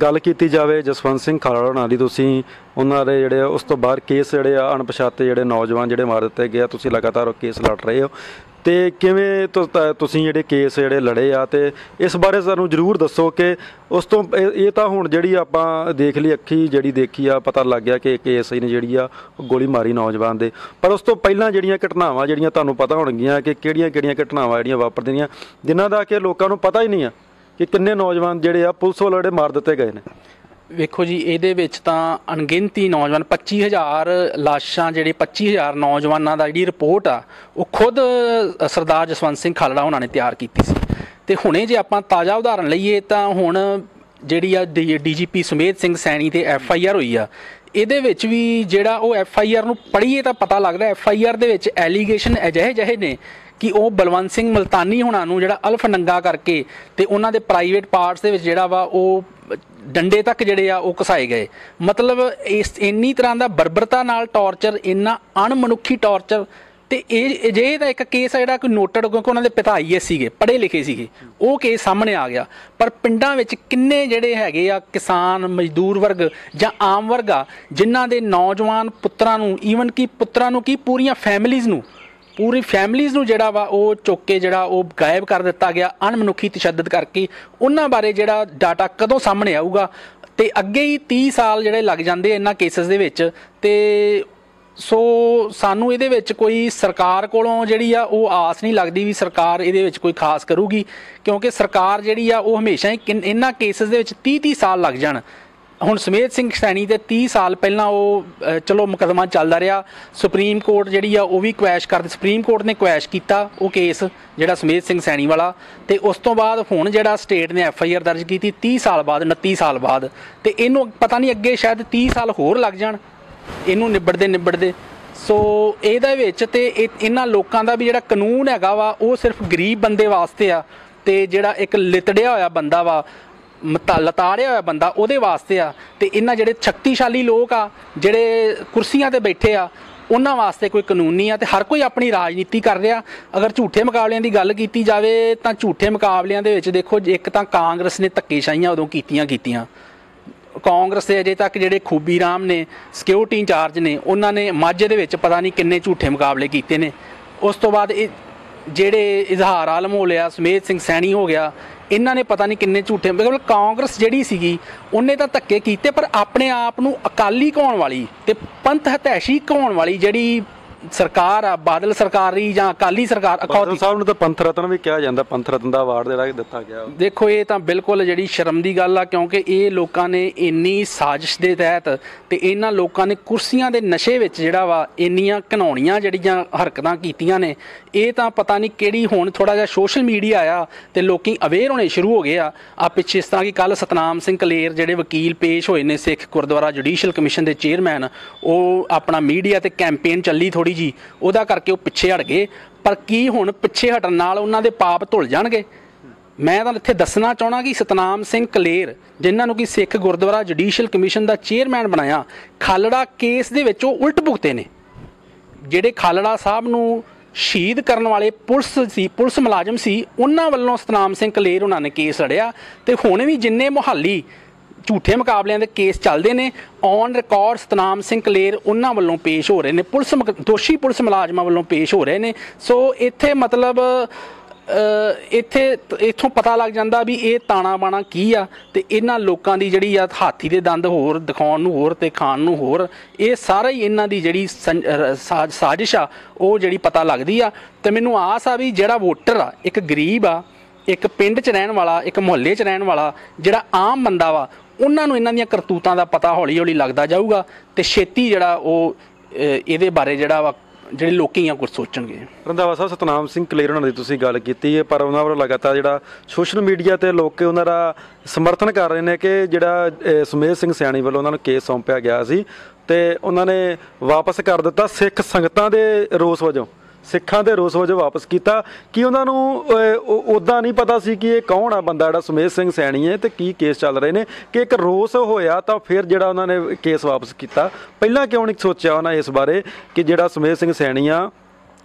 ਗੱਲ ਕੀਤੀ ਜਾਵੇ ਜਸਵੰਤ ਸਿੰਘ ਖਾਲੜਾ ਹੋਣਾ ਦੀ, ਤੁਸੀਂ ਉਹਨਾਂ ਦੇ ਜਿਹੜੇ ਉਸ ਤੋਂ ਬਾਅਦ ਕੇਸ ਜਿਹੜੇ ਆ ਅਣਪਛਾਤੇ ਜਿਹੜੇ ਨੌਜਵਾਨ ਜਿਹੜੇ ਮਾਰ ਦਿੱਤੇ ਗਏ, ਤੁਸੀਂ ਲਗਾਤਾਰ ਉਹ ਕੇਸ ਲੜ ਰਹੇ ਹੋ, ਤੇ ਕਿਵੇਂ ਤੁਸੀਂ ਜਿਹੜੇ ਕੇਸ ਜਿਹੜੇ ਲੜੇ ਆ ਤੇ ਇਸ ਬਾਰੇ ਸਾਨੂੰ ਜ਼ਰੂਰ ਦੱਸੋ ਕਿ ਉਸ ਤੋਂ ਇਹ ਤਾਂ ਹੁਣ ਜਿਹੜੀ ਆਪਾਂ ਦੇਖ ਲਈ ਅੱਖੀ ਜਿਹੜੀ ਦੇਖੀ ਆ ਪਤਾ ਲੱਗ ਗਿਆ ਕਿ ASI ਨੇ ਜਿਹੜੀ ਆ ਗੋਲੀ ਮਾਰੀ ਨੌਜਵਾਨ ਦੇ, ਪਰ ਉਸ ਤੋਂ ਪਹਿਲਾਂ ਜਿਹੜੀਆਂ ਘਟਨਾਵਾਂ ਜਿਹੜੀਆਂ ਤੁਹਾਨੂੰ ਪਤਾ ਹੋਣਗੀਆਂ ਕਿ ਕਿਹੜੀਆਂ ਘਟਨਾਵਾਂ ਜਿਹੜੀਆਂ ਵਾਪਰਦੀਆਂ ਜਿਨ੍ਹਾਂ ਦਾ ਕਿ ਲੋਕਾਂ ਨੂੰ ਪਤਾ ਹੀ ਨਹੀਂ ਆ ਕਿ ਕਿੰਨੇ ਨੌਜਵਾਨ ਜਿਹੜੇ ਆ ਪੁਲਿਸ ਵੱਲੋਂ ਜਿਹੜੇ ਮਾਰ ਦਿੱਤੇ ਗਏ ਨੇ। ਵੇਖੋ ਜੀ, ਇਹਦੇ ਵਿੱਚ ਤਾਂ ਅਣਗਿਣਤੀ ਨੌਜਵਾਨ 25,000 ਲਾਸ਼ਾਂ ਜਿਹੜੇ 25,000 ਨੌਜਵਾਨਾਂ ਦਾ ਜਿਹੜੀ ਰਿਪੋਰਟ ਆ ਉਹ ਖੁਦ ਸਰਦਾਰ ਜਸਵੰਤ ਸਿੰਘ ਖਾਲੜਾ ਉਹਨਾਂ ਨੇ ਤਿਆਰ ਕੀਤੀ ਸੀ ਤੇ ਹੁਣੇ ਜੇ ਆਪਾਂ ਤਾਜ਼ਾ ਉਦਾਹਰਨ ਲਈਏ ਤਾਂ ਹੁਣ ਜਿਹੜੀ ਆ ਡੀਜੀਪੀ ਸੁਮੇਧ ਸਿੰਘ ਸੈਣੀ ਤੇ FIR ਹੋਈ ਆ, ਇਹਦੇ ਵਿੱਚ ਵੀ ਜਿਹੜਾ ਉਹ FIR ਨੂੰ ਪੜ੍ਹੀਏ ਤਾਂ ਪਤਾ ਲੱਗਦਾ FIR ਦੇ ਵਿੱਚ ਐਲੀਗੇਸ਼ਨ ਅਜਿਹੇ ਨੇ ਕਿ ਉਹ ਬਲਵੰਤ ਸਿੰਘ ਮਲਤਾਨੀ ਹੁਣਾਂ ਨੂੰ ਜਿਹੜਾ ਅਲਫ ਨੰਗਾ ਕਰਕੇ ਤੇ ਉਹਨਾਂ ਦੇ ਪ੍ਰਾਈਵੇਟ ਪਾਰਟਸ ਦੇ ਵਿੱਚ ਜਿਹੜਾ ਵਾ ਉਹ ਡੰਡੇ ਤੱਕ ਜਿਹੜੇ ਆ ਉਹ ਘਸਾਏ ਗਏ। ਮਤਲਬ ਇਸ ਇੰਨੀ ਤਰ੍ਹਾਂ ਦਾ ਬਰਬਰਤਾ ਨਾਲ ਟੌਰਚਰ, ਇੰਨਾ ਅਣਮਨੁੱਖੀ ਟੌਰਚਰ। ਤੇ ਇਹ ਜੇ ਇਹਦਾ ਇੱਕ ਕੇਸ ਆ ਜਿਹੜਾ ਕੋਈ ਨੋਟਡ, ਕਿਉਂਕਿ ਉਹਨਾਂ ਦੇ ਪਿਤਾ IAS ਸੀਗੇ, ਪੜ੍ਹੇ ਲਿਖੇ ਸੀਗੇ, ਉਹ ਕੇਸ ਸਾਹਮਣੇ ਆ ਗਿਆ। ਪਰ ਪਿੰਡਾਂ ਵਿੱਚ ਕਿੰਨੇ ਜਿਹੜੇ ਹੈਗੇ ਆ ਕਿਸਾਨ ਮਜ਼ਦੂਰ ਵਰਗ ਜਾਂ ਆਮ ਵਰਗ ਆ ਜਿਨ੍ਹਾਂ ਦੇ ਨੌਜਵਾਨ ਪੁੱਤਰਾਂ ਨੂੰ, ਈਵਨ ਕਿ ਪੁੱਤਰਾਂ ਨੂੰ ਕੀ ਪੂਰੀ ਫੈਮਲੀਜ਼ ਨੂੰ ਜਿਹੜਾ ਵਾ ਉਹ ਚੁੱਕ ਕੇ ਜਿਹੜਾ ਉਹ ਗਾਇਬ ਕਰ ਦਿੱਤਾ ਗਿਆ ਅਣਮਨੁੱਖੀ ਤਸ਼ੱਦਦ ਕਰਕੇ। ਉਹਨਾਂ ਬਾਰੇ ਜਿਹੜਾ ਡਾਟਾ ਕਦੋਂ ਸਾਹਮਣੇ ਆਊਗਾ? ਤੇ ਅੱਗੇ ਹੀ 30 ਸਾਲ ਜਿਹੜੇ ਲੱਗ ਜਾਂਦੇ ਇਹਨਾਂ ਕੇਸਿਸ ਦੇ ਵਿੱਚ। ਤੇ ਸੋ ਸਾਨੂੰ ਇਹਦੇ ਵਿੱਚ ਕੋਈ ਸਰਕਾਰ ਕੋਲੋਂ ਜਿਹੜੀ ਆ ਉਹ ਆਸ ਨਹੀਂ ਲੱਗਦੀ ਵੀ ਸਰਕਾਰ ਇਹਦੇ ਵਿੱਚ ਕੋਈ ਖਾਸ ਕਰੂਗੀ, ਕਿਉਂਕਿ ਸਰਕਾਰ ਜਿਹੜੀ ਆ ਉਹ ਹਮੇਸ਼ਾ ਹੀ ਇਹਨਾਂ ਕੇਸਿਸ ਦੇ ਵਿੱਚ 30 ਸਾਲ ਲੱਗ ਜਾਣ। ਹੁਣ ਸੁਮੇਧ ਸਿੰਘ ਸੈਣੀ ਦੇ 30 ਸਾਲ ਪਹਿਲਾਂ ਉਹ ਚਲੋ ਮੁਕੱਦਮਾ ਚੱਲਦਾ ਰਿਹਾ, ਸੁਪਰੀਮ ਕੋਰਟ ਜਿਹੜੀ ਆ ਉਹ ਵੀ ਸੁਪਰੀਮ ਕੋਰਟ ਨੇ ਕੁਐਸ਼ ਕੀਤਾ ਉਹ ਕੇਸ ਜਿਹੜਾ ਸੁਮੇਧ ਸਿੰਘ ਸੈਣੀ ਵਾਲਾ। ਤੇ ਉਸ ਤੋਂ ਬਾਅਦ ਹੁਣ ਜਿਹੜਾ ਸਟੇਟ ਨੇ FIR ਦਰਜ ਕੀਤੀ 30 ਸਾਲ ਬਾਅਦ, 29 ਸਾਲ ਬਾਅਦ। ਤੇ ਇਹਨੂੰ ਪਤਾ ਨਹੀਂ ਅੱਗੇ ਸ਼ਾਇਦ 30 ਸਾਲ ਹੋਰ ਲੱਗ ਜਾਣ ਇਹਨੂੰ ਨਿਬੜਦੇ। ਸੋ ਇਹਦੇ ਵਿੱਚ ਤੇ ਇਹਨਾਂ ਲੋਕਾਂ ਦਾ ਵੀ ਜਿਹੜਾ ਕਾਨੂੰਨ ਹੈਗਾ ਵਾ ਉਹ ਸਿਰਫ ਗਰੀਬ ਬੰਦੇ ਵਾਸਤੇ ਆ, ਤੇ ਜਿਹੜਾ ਇੱਕ ਲਿਤੜਿਆ ਹੋਇਆ ਬੰਦਾ ਵਾ, ਲਤਾੜਿਆ ਹੋਇਆ ਬੰਦਾ, ਉਹਦੇ ਵਾਸਤੇ ਆ। ਤੇ ਇਹਨਾਂ ਜਿਹੜੇ ਸ਼ਕਤੀਸ਼ਾਲੀ ਲੋਕ ਆ ਜਿਹੜੇ ਕੁਰਸੀਆਂ ਤੇ ਬੈਠੇ ਆ ਉਹਨਾਂ ਵਾਸਤੇ ਕੋਈ ਕਾਨੂੰਨ ਨਹੀਂ ਆ। ਤੇ ਹਰ ਕੋਈ ਆਪਣੀ ਰਾਜਨੀਤੀ ਕਰ ਰਿਹਾ। ਅਗਰ ਝੂਠੇ ਮੁਕਾਬਲਿਆਂ ਦੀ ਗੱਲ ਕੀਤੀ ਜਾਵੇ ਤਾਂ ਝੂਠੇ ਮੁਕਾਬਲਿਆਂ ਦੇ ਵਿੱਚ ਦੇਖੋ, ਇੱਕ ਤਾਂ ਕਾਂਗਰਸ ਨੇ ਧੱਕੇਸ਼ਾਹੀਆਂ ਉਦੋਂ ਕੀਤੀਆਂ। ਕਾਂਗਰਸ ਦੇ ਅਜੇ ਤੱਕ ਜਿਹੜੇ ਖੂਬੀ ਰਾਮ ਨੇ ਸਿਕਿਉਰਿਟੀ ਇੰਚਾਰਜ ਨੇ, ਉਹਨਾਂ ਨੇ ਮਾਝੇ ਦੇ ਵਿੱਚ ਪਤਾ ਨਹੀਂ ਕਿੰਨੇ ਝੂਠੇ ਮੁਕਾਬਲੇ ਕੀਤੇ ਨੇ। ਉਸ ਤੋਂ ਬਾਅਦ ਇਹ ਜਿਹੜੇ ਇਜ਼ਹਾਰ ਆਲਮ ਹੋ ਲਿਆ, ਸੁਮੇਧ ਸਿੰਘ ਸੈਣੀ ਹੋ ਗਿਆ, ਇਹਨਾਂ ਨੇ ਪਤਾ ਨਹੀਂ ਕਿੰਨੇ ਝੂਠੇ। ਮਤਲਬ ਕਾਂਗਰਸ ਜਿਹੜੀ ਸੀਗੀ ਉਹਨੇ ਤਾਂ ਧੱਕੇ ਕੀਤੇ, ਪਰ ਆਪਣੇ ਆਪ ਨੂੰ ਅਕਾਲੀ ਕਹਾਉਣ ਵਾਲੀ ਤੇ ਪੰਥ ਹਤੈਸ਼ੀ ਕਹਾਉਣ ਵਾਲੀ ਜਿਹੜੀ ਸਰਕਾਰ ਆ, ਬਾਦਲ ਸਰਕਾਰੀ ਜਾਂ ਅਕਾਲੀ ਸਰਕਾਰ, ਬਾਦਲ ਸਾਹਿਬ ਨੂੰ ਤਾਂ ਪੰਥ ਰਤਨ ਵੀ ਕਿਹਾ ਜਾਂਦਾ, ਪੰਥ ਰਤਨ ਦਾ ਅਵਾਰਡ ਜਿਹੜਾ ਦਿੱਤਾ ਗਿਆ। ਦੇਖੋ ਇਹ ਤਾਂ ਬਿਲਕੁਲ ਜਿਹੜੀ ਸ਼ਰਮ ਦੀ ਗੱਲ ਆ, ਕਿਉਂਕਿ ਇਹ ਲੋਕਾਂ ਨੇ ਇੰਨੀ ਸਾਜ਼ਿਸ਼ ਦੇ ਤਹਿਤ ਤੇ ਇਹਨਾਂ ਲੋਕਾਂ ਨੇ ਕੁਰਸੀਆਂ ਦੇ ਨਸ਼ੇ ਵਿੱਚ ਜਿਹੜਾ ਵਾ ਇੰਨੀਆਂ ਘਿਨਾਉਣੀਆਂ ਜਿਹੜੀਆਂ ਹਰਕਤਾਂ ਕੀਤੀਆਂ ਨੇ। ਇਹ ਤਾਂ ਪਤਾ ਨਹੀਂ ਕਿਹੜੀ ਹੁਣ ਥੋੜ੍ਹਾ ਜਿਹਾ ਸੋਸ਼ਲ ਮੀਡੀਆ ਆਇਆ ਤੇ ਲੋਕੀ ਅਵੇਅਰ ਹੋਣੇ ਸ਼ੁਰੂ ਹੋ ਗਏ ਆ ਪਿੱਛੇ। ਇਸ ਤਰ੍ਹਾਂ ਕਿ ਕੱਲ੍ਹ ਸਤਨਾਮ ਸਿੰਘ ਕਲੇਰ ਜਿਹੜੇ ਵਕੀਲ ਪੇਸ਼ ਹੋਏ ਨੇ, ਸਿੱਖ ਗੁਰਦੁਆਰਾ ਜੁਡੀਸ਼ੀਅਲ ਕਮਿਸ਼ਨ ਦੇ ਚੇਅਰਮੈਨ, ਉਹ ਆਪਣਾ ਮੀਡੀਆ ਤੇ ਕੈਂਪੇਨ ਚੱਲੀ ਥੋੜ੍ਹੀ ਜੀ, ਉਹਦਾ ਕਰਕੇ ਉਹ ਪਿੱਛੇ ਹਟ ਗਏ। ਪਰ ਕੀ ਹੁਣ ਪਿੱਛੇ ਹਟਣ ਨਾਲ ਉਹਨਾਂ ਦੇ ਪਾਪ ਧੁਲ ਜਾਣਗੇ? ਮੈਂ ਤਾਂ ਇੱਥੇ ਦੱਸਣਾ ਚਾਹੁੰਦਾ ਕਿ ਸਤਨਾਮ ਸਿੰਘ ਕਲੇਰ, ਜਿਨ੍ਹਾਂ ਨੂੰ ਕਿ ਸਿੱਖ ਗੁਰਦੁਆਰਾ ਜੁਡੀਸ਼ੀਅਲ ਕਮਿਸ਼ਨ ਦਾ ਚੇਅਰਮੈਨ ਬਣਾਇਆ, ਖਾਲੜਾ ਕੇਸ ਦੇ ਵਿੱਚ ਉਹ ਉਲਟ ਭੁਗਤੇ ਨੇ। ਜਿਹੜੇ ਖਾਲੜਾ ਸਾਹਿਬ ਨੂੰ ਸ਼ਹੀਦ ਕਰਨ ਵਾਲੇ ਪੁਲਿਸ ਮੁਲਾਜ਼ਮ ਸੀ, ਉਹਨਾਂ ਵੱਲੋਂ ਸਤਨਾਮ ਸਿੰਘ ਕਲੇਰ ਉਹਨਾਂ ਨੇ ਕੇਸ ਲੜਿਆ। ਤੇ ਹੁਣ ਵੀ ਜਿੰਨੇ ਮੁਹਾਲੀ ਝੂਠੇ ਮੁਕਾਬਲਿਆਂ ਦੇ ਕੇਸ ਚੱਲਦੇ ਨੇ, ਔਨ ਰਿਕਾਰਡ ਸਤਨਾਮ ਸਿੰਘ ਕਲੇਰ ਉਹਨਾਂ ਵੱਲੋਂ ਪੇਸ਼ ਹੋ ਰਹੇ ਨੇ, ਦੋਸ਼ੀ ਪੁਲਿਸ ਮੁਲਾਜ਼ਮਾਂ ਵੱਲੋਂ ਪੇਸ਼ ਹੋ ਰਹੇ ਨੇ। ਸੋ ਇੱਥੇ ਮਤਲਬ ਇੱਥੋਂ ਪਤਾ ਲੱਗ ਜਾਂਦਾ ਵੀ ਇਹ ਤਾਣਾ ਬਾਣਾ ਕੀ ਆ। ਤੇ ਇਹਨਾਂ ਲੋਕਾਂ ਦੀ ਜਿਹੜੀ ਆ ਹਾਥੀ ਦੇ ਦੰਦ ਹੋਰ ਦਿਖਾਉਣ ਨੂੰ ਹੋਰ ਤੇ ਖਾਣ ਨੂੰ ਹੋਰ, ਇਹ ਸਾਰਾ ਹੀ ਇਹਨਾਂ ਦੀ ਜਿਹੜੀ ਸਾਜ਼ਿਸ਼ ਆ ਉਹ ਜਿਹੜੀ ਪਤਾ ਲੱਗਦੀ ਆ। ਤੇ ਮੈਨੂੰ ਆਸ ਆ ਵੀ ਜਿਹੜਾ ਵੋਟਰ ਆ, ਇੱਕ ਗਰੀਬ ਆ, ਇੱਕ ਪਿੰਡ 'ਚ ਰਹਿਣ ਵਾਲਾ, ਇੱਕ ਮੁਹੱਲੇ 'ਚ ਰਹਿਣ ਵਾਲਾ ਜਿਹੜਾ ਆਮ ਬੰਦਾ ਵਾ, ਉਹਨਾਂ ਨੂੰ ਇਹਨਾਂ ਦੀਆਂ ਕਰਤੂਤਾਂ ਦਾ ਪਤਾ ਹੌਲੀ ਹੌਲੀ ਲੱਗਦਾ ਜਾਊਗਾ। ਤੇ ਛੇਤੀ ਜਿਹੜਾ ਉਹ ਇਹਦੇ ਬਾਰੇ ਜਿਹੜਾ ਵਾ ਜਿਹੜੇ ਲੋਕੀ ਆ ਕੁਝ ਸੋਚਣਗੇ। ਰੰਧਾਵਾ ਸਾਹਿਬ, ਸਤਨਾਮ ਸਿੰਘ ਕਲੇਰ ਉਹਨਾਂ ਦੀ ਤੁਸੀਂ ਗੱਲ ਕੀਤੀ ਹੈ, ਪਰ ਉਹਨਾਂ ਵੱਲੋਂ ਲਗਾਤਾਰ ਜਿਹੜਾ ਸੋਸ਼ਲ ਮੀਡੀਆ ਤੇ ਲੋਕ ਉਹਨਾਂ ਦਾ ਸਮਰਥਨ ਕਰ ਰਹੇ ਨੇ ਕਿ ਜਿਹੜਾ ਸੁਮੇਧ ਸਿੰਘ ਸੈਣੀ ਵੱਲੋਂ ਉਹਨਾਂ ਨੂੰ ਕੇਸ ਸੌਂਪਿਆ ਗਿਆ ਸੀ ਤੇ ਉਹਨਾਂ ਨੇ ਵਾਪਸ ਕਰ ਦਿੱਤਾ ਸਿੱਖ ਸੰਗਤਾਂ ਦੇ ਰੋਸ ਵਜੋਂ, ਸਿੱਖਾਂ ਦੇ ਰੋਸ ਵਜੋਂ ਵਾਪਸ ਕੀਤਾ। ਕਿ ਉਹਨਾਂ ਨੂੰ ਉੱਦਾਂ ਨਹੀਂ ਪਤਾ ਸੀ ਕਿ ਇਹ ਕੌਣ ਆ ਬੰਦਾ ਜਿਹੜਾ ਸੁਮੇਧ ਸਿੰਘ ਸੈਣੀ ਹੈ ਤੇ ਕੀ ਕੇਸ ਚੱਲ ਰਹੇ ਨੇ, ਕਿ ਇੱਕ ਰੋਸ ਹੋਇਆ ਤਾਂ ਫਿਰ ਜਿਹੜਾ ਉਹਨਾਂ ਨੇ ਕੇਸ ਵਾਪਸ ਕੀਤਾ। ਪਹਿਲਾਂ ਕਿਉਂ ਨਹੀਂ ਸੋਚਿਆ ਉਹਨਾਂ ਇਸ ਬਾਰੇ ਕਿ ਜਿਹੜਾ ਸੁਮੇਧ ਸਿੰਘ ਸੈਣੀ ਆ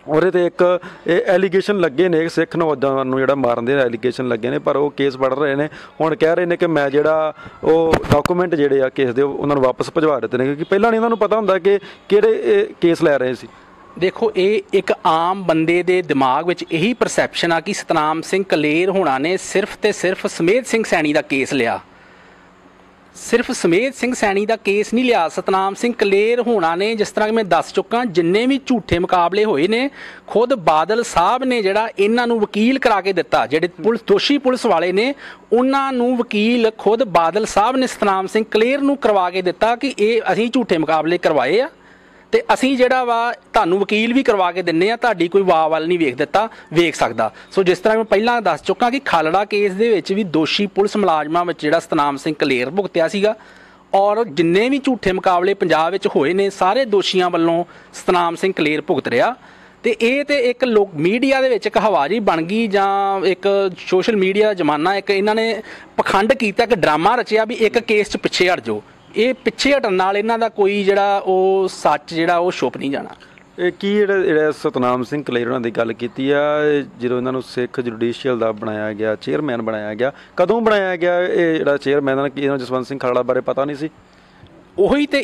ਉਹਦੇ 'ਤੇ ਇੱਕ ਐਲੀਗੇਸ਼ਨ ਲੱਗੇ ਨੇ, ਸਿੱਖ ਨੌਜਵਾਨ ਨੂੰ ਜਿਹੜਾ ਮਾਰਨ ਦੇ ਐਲੀਗੇਸ਼ਨ ਲੱਗੇ ਨੇ, ਪਰ ਉਹ ਕੇਸ ਪੜ੍ਹ ਰਹੇ ਨੇ। ਹੁਣ ਕਹਿ ਰਹੇ ਨੇ ਕਿ ਮੈਂ ਜਿਹੜਾ ਉਹ ਡਾਕੂਮੈਂਟ ਜਿਹੜੇ ਆ ਕੇਸ ਦੇ ਉਹਨਾਂ ਨੂੰ ਵਾਪਸ ਭਜਵਾ ਦਿੱਤੇ ਨੇ, ਕਿਉਂਕਿ ਪਹਿਲਾਂ ਨਹੀਂ ਉਹਨਾਂ ਨੂੰ ਪਤਾ ਹੁੰਦਾ ਕਿ ਕਿਹੜੇ ਕੇਸ ਲੈ ਰਹੇ ਸੀ। ਦੇਖੋ ਇਹ ਇੱਕ ਆਮ ਬੰਦੇ ਦੇ ਦਿਮਾਗ ਵਿੱਚ ਇਹੀ ਪਰਸੈਪਸ਼ਨ ਆ ਕਿ ਸਤਨਾਮ ਸਿੰਘ ਕਲੇਰ ਹੋਣਾ ਨੇ ਸਿਰਫ ਤੇ ਸਿਰਫ ਸੁਮੇਧ ਸਿੰਘ ਸੈਣੀ ਦਾ ਕੇਸ ਲਿਆ। ਸਿਰਫ ਸੁਮੇਧ ਸਿੰਘ ਸੈਣੀ ਦਾ ਕੇਸ ਨਹੀਂ ਲਿਆ, ਸਤਨਾਮ ਸਿੰਘ ਕਲੇਰ ਹੋਣਾ ਨੇ, ਜਿਸ ਤਰ੍ਹਾਂ ਕਿ ਮੈਂ ਦੱਸ ਚੁੱਕਾ, ਜਿੰਨੇ ਵੀ ਝੂਠੇ ਮੁਕਾਬਲੇ ਹੋਏ ਨੇ, ਖੁਦ ਬਾਦਲ ਸਾਹਿਬ ਨੇ ਜਿਹੜਾ ਇਹਨਾਂ ਨੂੰ ਵਕੀਲ ਕਰਾ ਕੇ ਦਿੱਤਾ, ਜਿਹੜੇ ਦੋਸ਼ੀ ਪੁਲਿਸ ਵਾਲੇ ਨੇ ਉਹਨਾਂ ਨੂੰ ਵਕੀਲ ਖੁਦ ਬਾਦਲ ਸਾਹਿਬ ਨੇ ਸਤਨਾਮ ਸਿੰਘ ਕਲੇਰ ਨੂੰ ਕਰਵਾ ਕੇ ਦਿੱਤਾ ਕਿ ਇਹ ਅਸੀਂ ਝੂਠੇ ਮੁਕਾਬਲੇ ਕਰਵਾਏ ਆ ਤੇ ਅਸੀਂ ਜਿਹੜਾ ਵਾ ਤੁਹਾਨੂੰ ਵਕੀਲ ਵੀ ਕਰਵਾ ਕੇ ਦਿੰਨੇ ਆ, ਤੁਹਾਡੀ ਕੋਈ ਵਾਹ ਵੱਲ ਨਹੀਂ ਵੇਖ ਸਕਦਾ। ਸੋ ਜਿਸ ਤਰ੍ਹਾਂ ਮੈਂ ਪਹਿਲਾਂ ਦੱਸ ਚੁੱਕਾ ਕਿ ਖਾਲੜਾ ਕੇਸ ਦੇ ਵਿੱਚ ਵੀ ਦੋਸ਼ੀ ਪੁਲਿਸ ਮੁਲਾਜ਼ਮਾਂ ਵਿੱਚ ਜਿਹੜਾ ਸਤਨਾਮ ਸਿੰਘ ਕਲੇਰ ਭੁਗਤਿਆ ਸੀਗਾ, ਔਰ ਜਿੰਨੇ ਵੀ ਝੂਠੇ ਮੁਕਾਬਲੇ ਪੰਜਾਬ ਵਿੱਚ ਹੋਏ ਨੇ ਸਾਰੇ ਦੋਸ਼ੀਆਂ ਵੱਲੋਂ ਸਤਨਾਮ ਸਿੰਘ ਕਲੇਰ ਭੁਗਤ ਰਿਹਾ। ਤੇ ਇਹ ਤੇ ਇੱਕ ਮੀਡੀਆ ਦੇ ਵਿੱਚ ਇੱਕ ਹਵਾਜੀ ਬਣ ਗਈ, ਜਾਂ ਇੱਕ ਸੋਸ਼ਲ ਮੀਡੀਆ ਦਾ ਜ਼ਮਾਨਾ, ਇੱਕ ਇਹਨਾਂ ਨੇ ਪਖੰਡ ਕੀਤਾ, ਇੱਕ ਡਰਾਮਾ ਰਚਿਆ ਵੀ ਇੱਕ ਕੇਸ 'ਚ ਪਿੱਛੇ ਹਟ ਜਾਓ। ਇਹ ਪਿੱਛੇ ਹਟਣ ਨਾਲ ਇਹਨਾਂ ਦਾ ਕੋਈ ਜਿਹੜਾ ਉਹ ਸੱਚ ਜਿਹੜਾ ਉਹ ਛੁਪ ਨਹੀਂ ਜਾਣਾ। ਇਹ ਕੀ ਜਿਹੜਾ ਸਤਨਾਮ ਸਿੰਘ ਕਲੇਰ ਉਹਨਾਂ ਦੀ ਗੱਲ ਕੀਤੀ ਆ, ਜਦੋਂ ਇਹਨਾਂ ਨੂੰ ਸਿੱਖ ਜੁਡੀਸ਼ੀਅਲ ਦਾ ਬਣਾਇਆ ਗਿਆ, ਚੇਅਰਮੈਨ ਬਣਾਇਆ ਗਿਆ, ਕਦੋਂ ਬਣਾਇਆ ਗਿਆ ਇਹ ਜਿਹੜਾ ਚੇਅਰਮੈਨ, ਕੀ ਇਹਨਾਂ ਜਸਵੰਤ ਸਿੰਘ ਖਾਲੜਾ ਬਾਰੇ ਪਤਾ ਨਹੀਂ ਸੀ?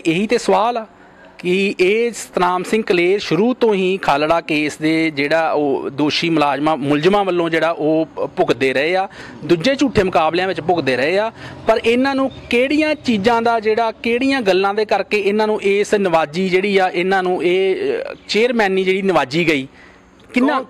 ਇਹੀ ਤੇ ਸਵਾਲ ਆ ਕਿ ਇਹ ਸਤਨਾਮ ਸਿੰਘ ਕਲੇਰ ਸ਼ੁਰੂ ਤੋਂ ਹੀ ਖਾਲੜਾ ਕੇਸ ਦੇ ਜਿਹੜਾ ਉਹ ਦੋਸ਼ੀ ਮੁਲਜ਼ਮਾਂ ਵੱਲੋਂ ਜਿਹੜਾ ਉਹ ਭੁਗਤਦੇ ਰਹੇ ਆ, ਦੂਜੇ ਝੂਠੇ ਮੁਕਾਬਲਿਆਂ ਵਿੱਚ ਭੁਗਤਦੇ ਰਹੇ ਆ। ਪਰ ਇਹਨਾਂ ਨੂੰ ਕਿਹੜੀਆਂ ਚੀਜ਼ਾਂ ਦਾ ਕਿਹੜੀਆਂ ਗੱਲਾਂ ਦੇ ਕਰਕੇ ਇਹਨਾਂ ਨੂੰ ਇਸ ਨਵਾਜੀ ਜਿਹੜੀ ਆ, ਇਹਨਾਂ ਨੂੰ ਇਹ ਚੇਅਰਮੈਨੀ ਜਿਹੜੀ ਨਵਾਜੀ ਗਈ,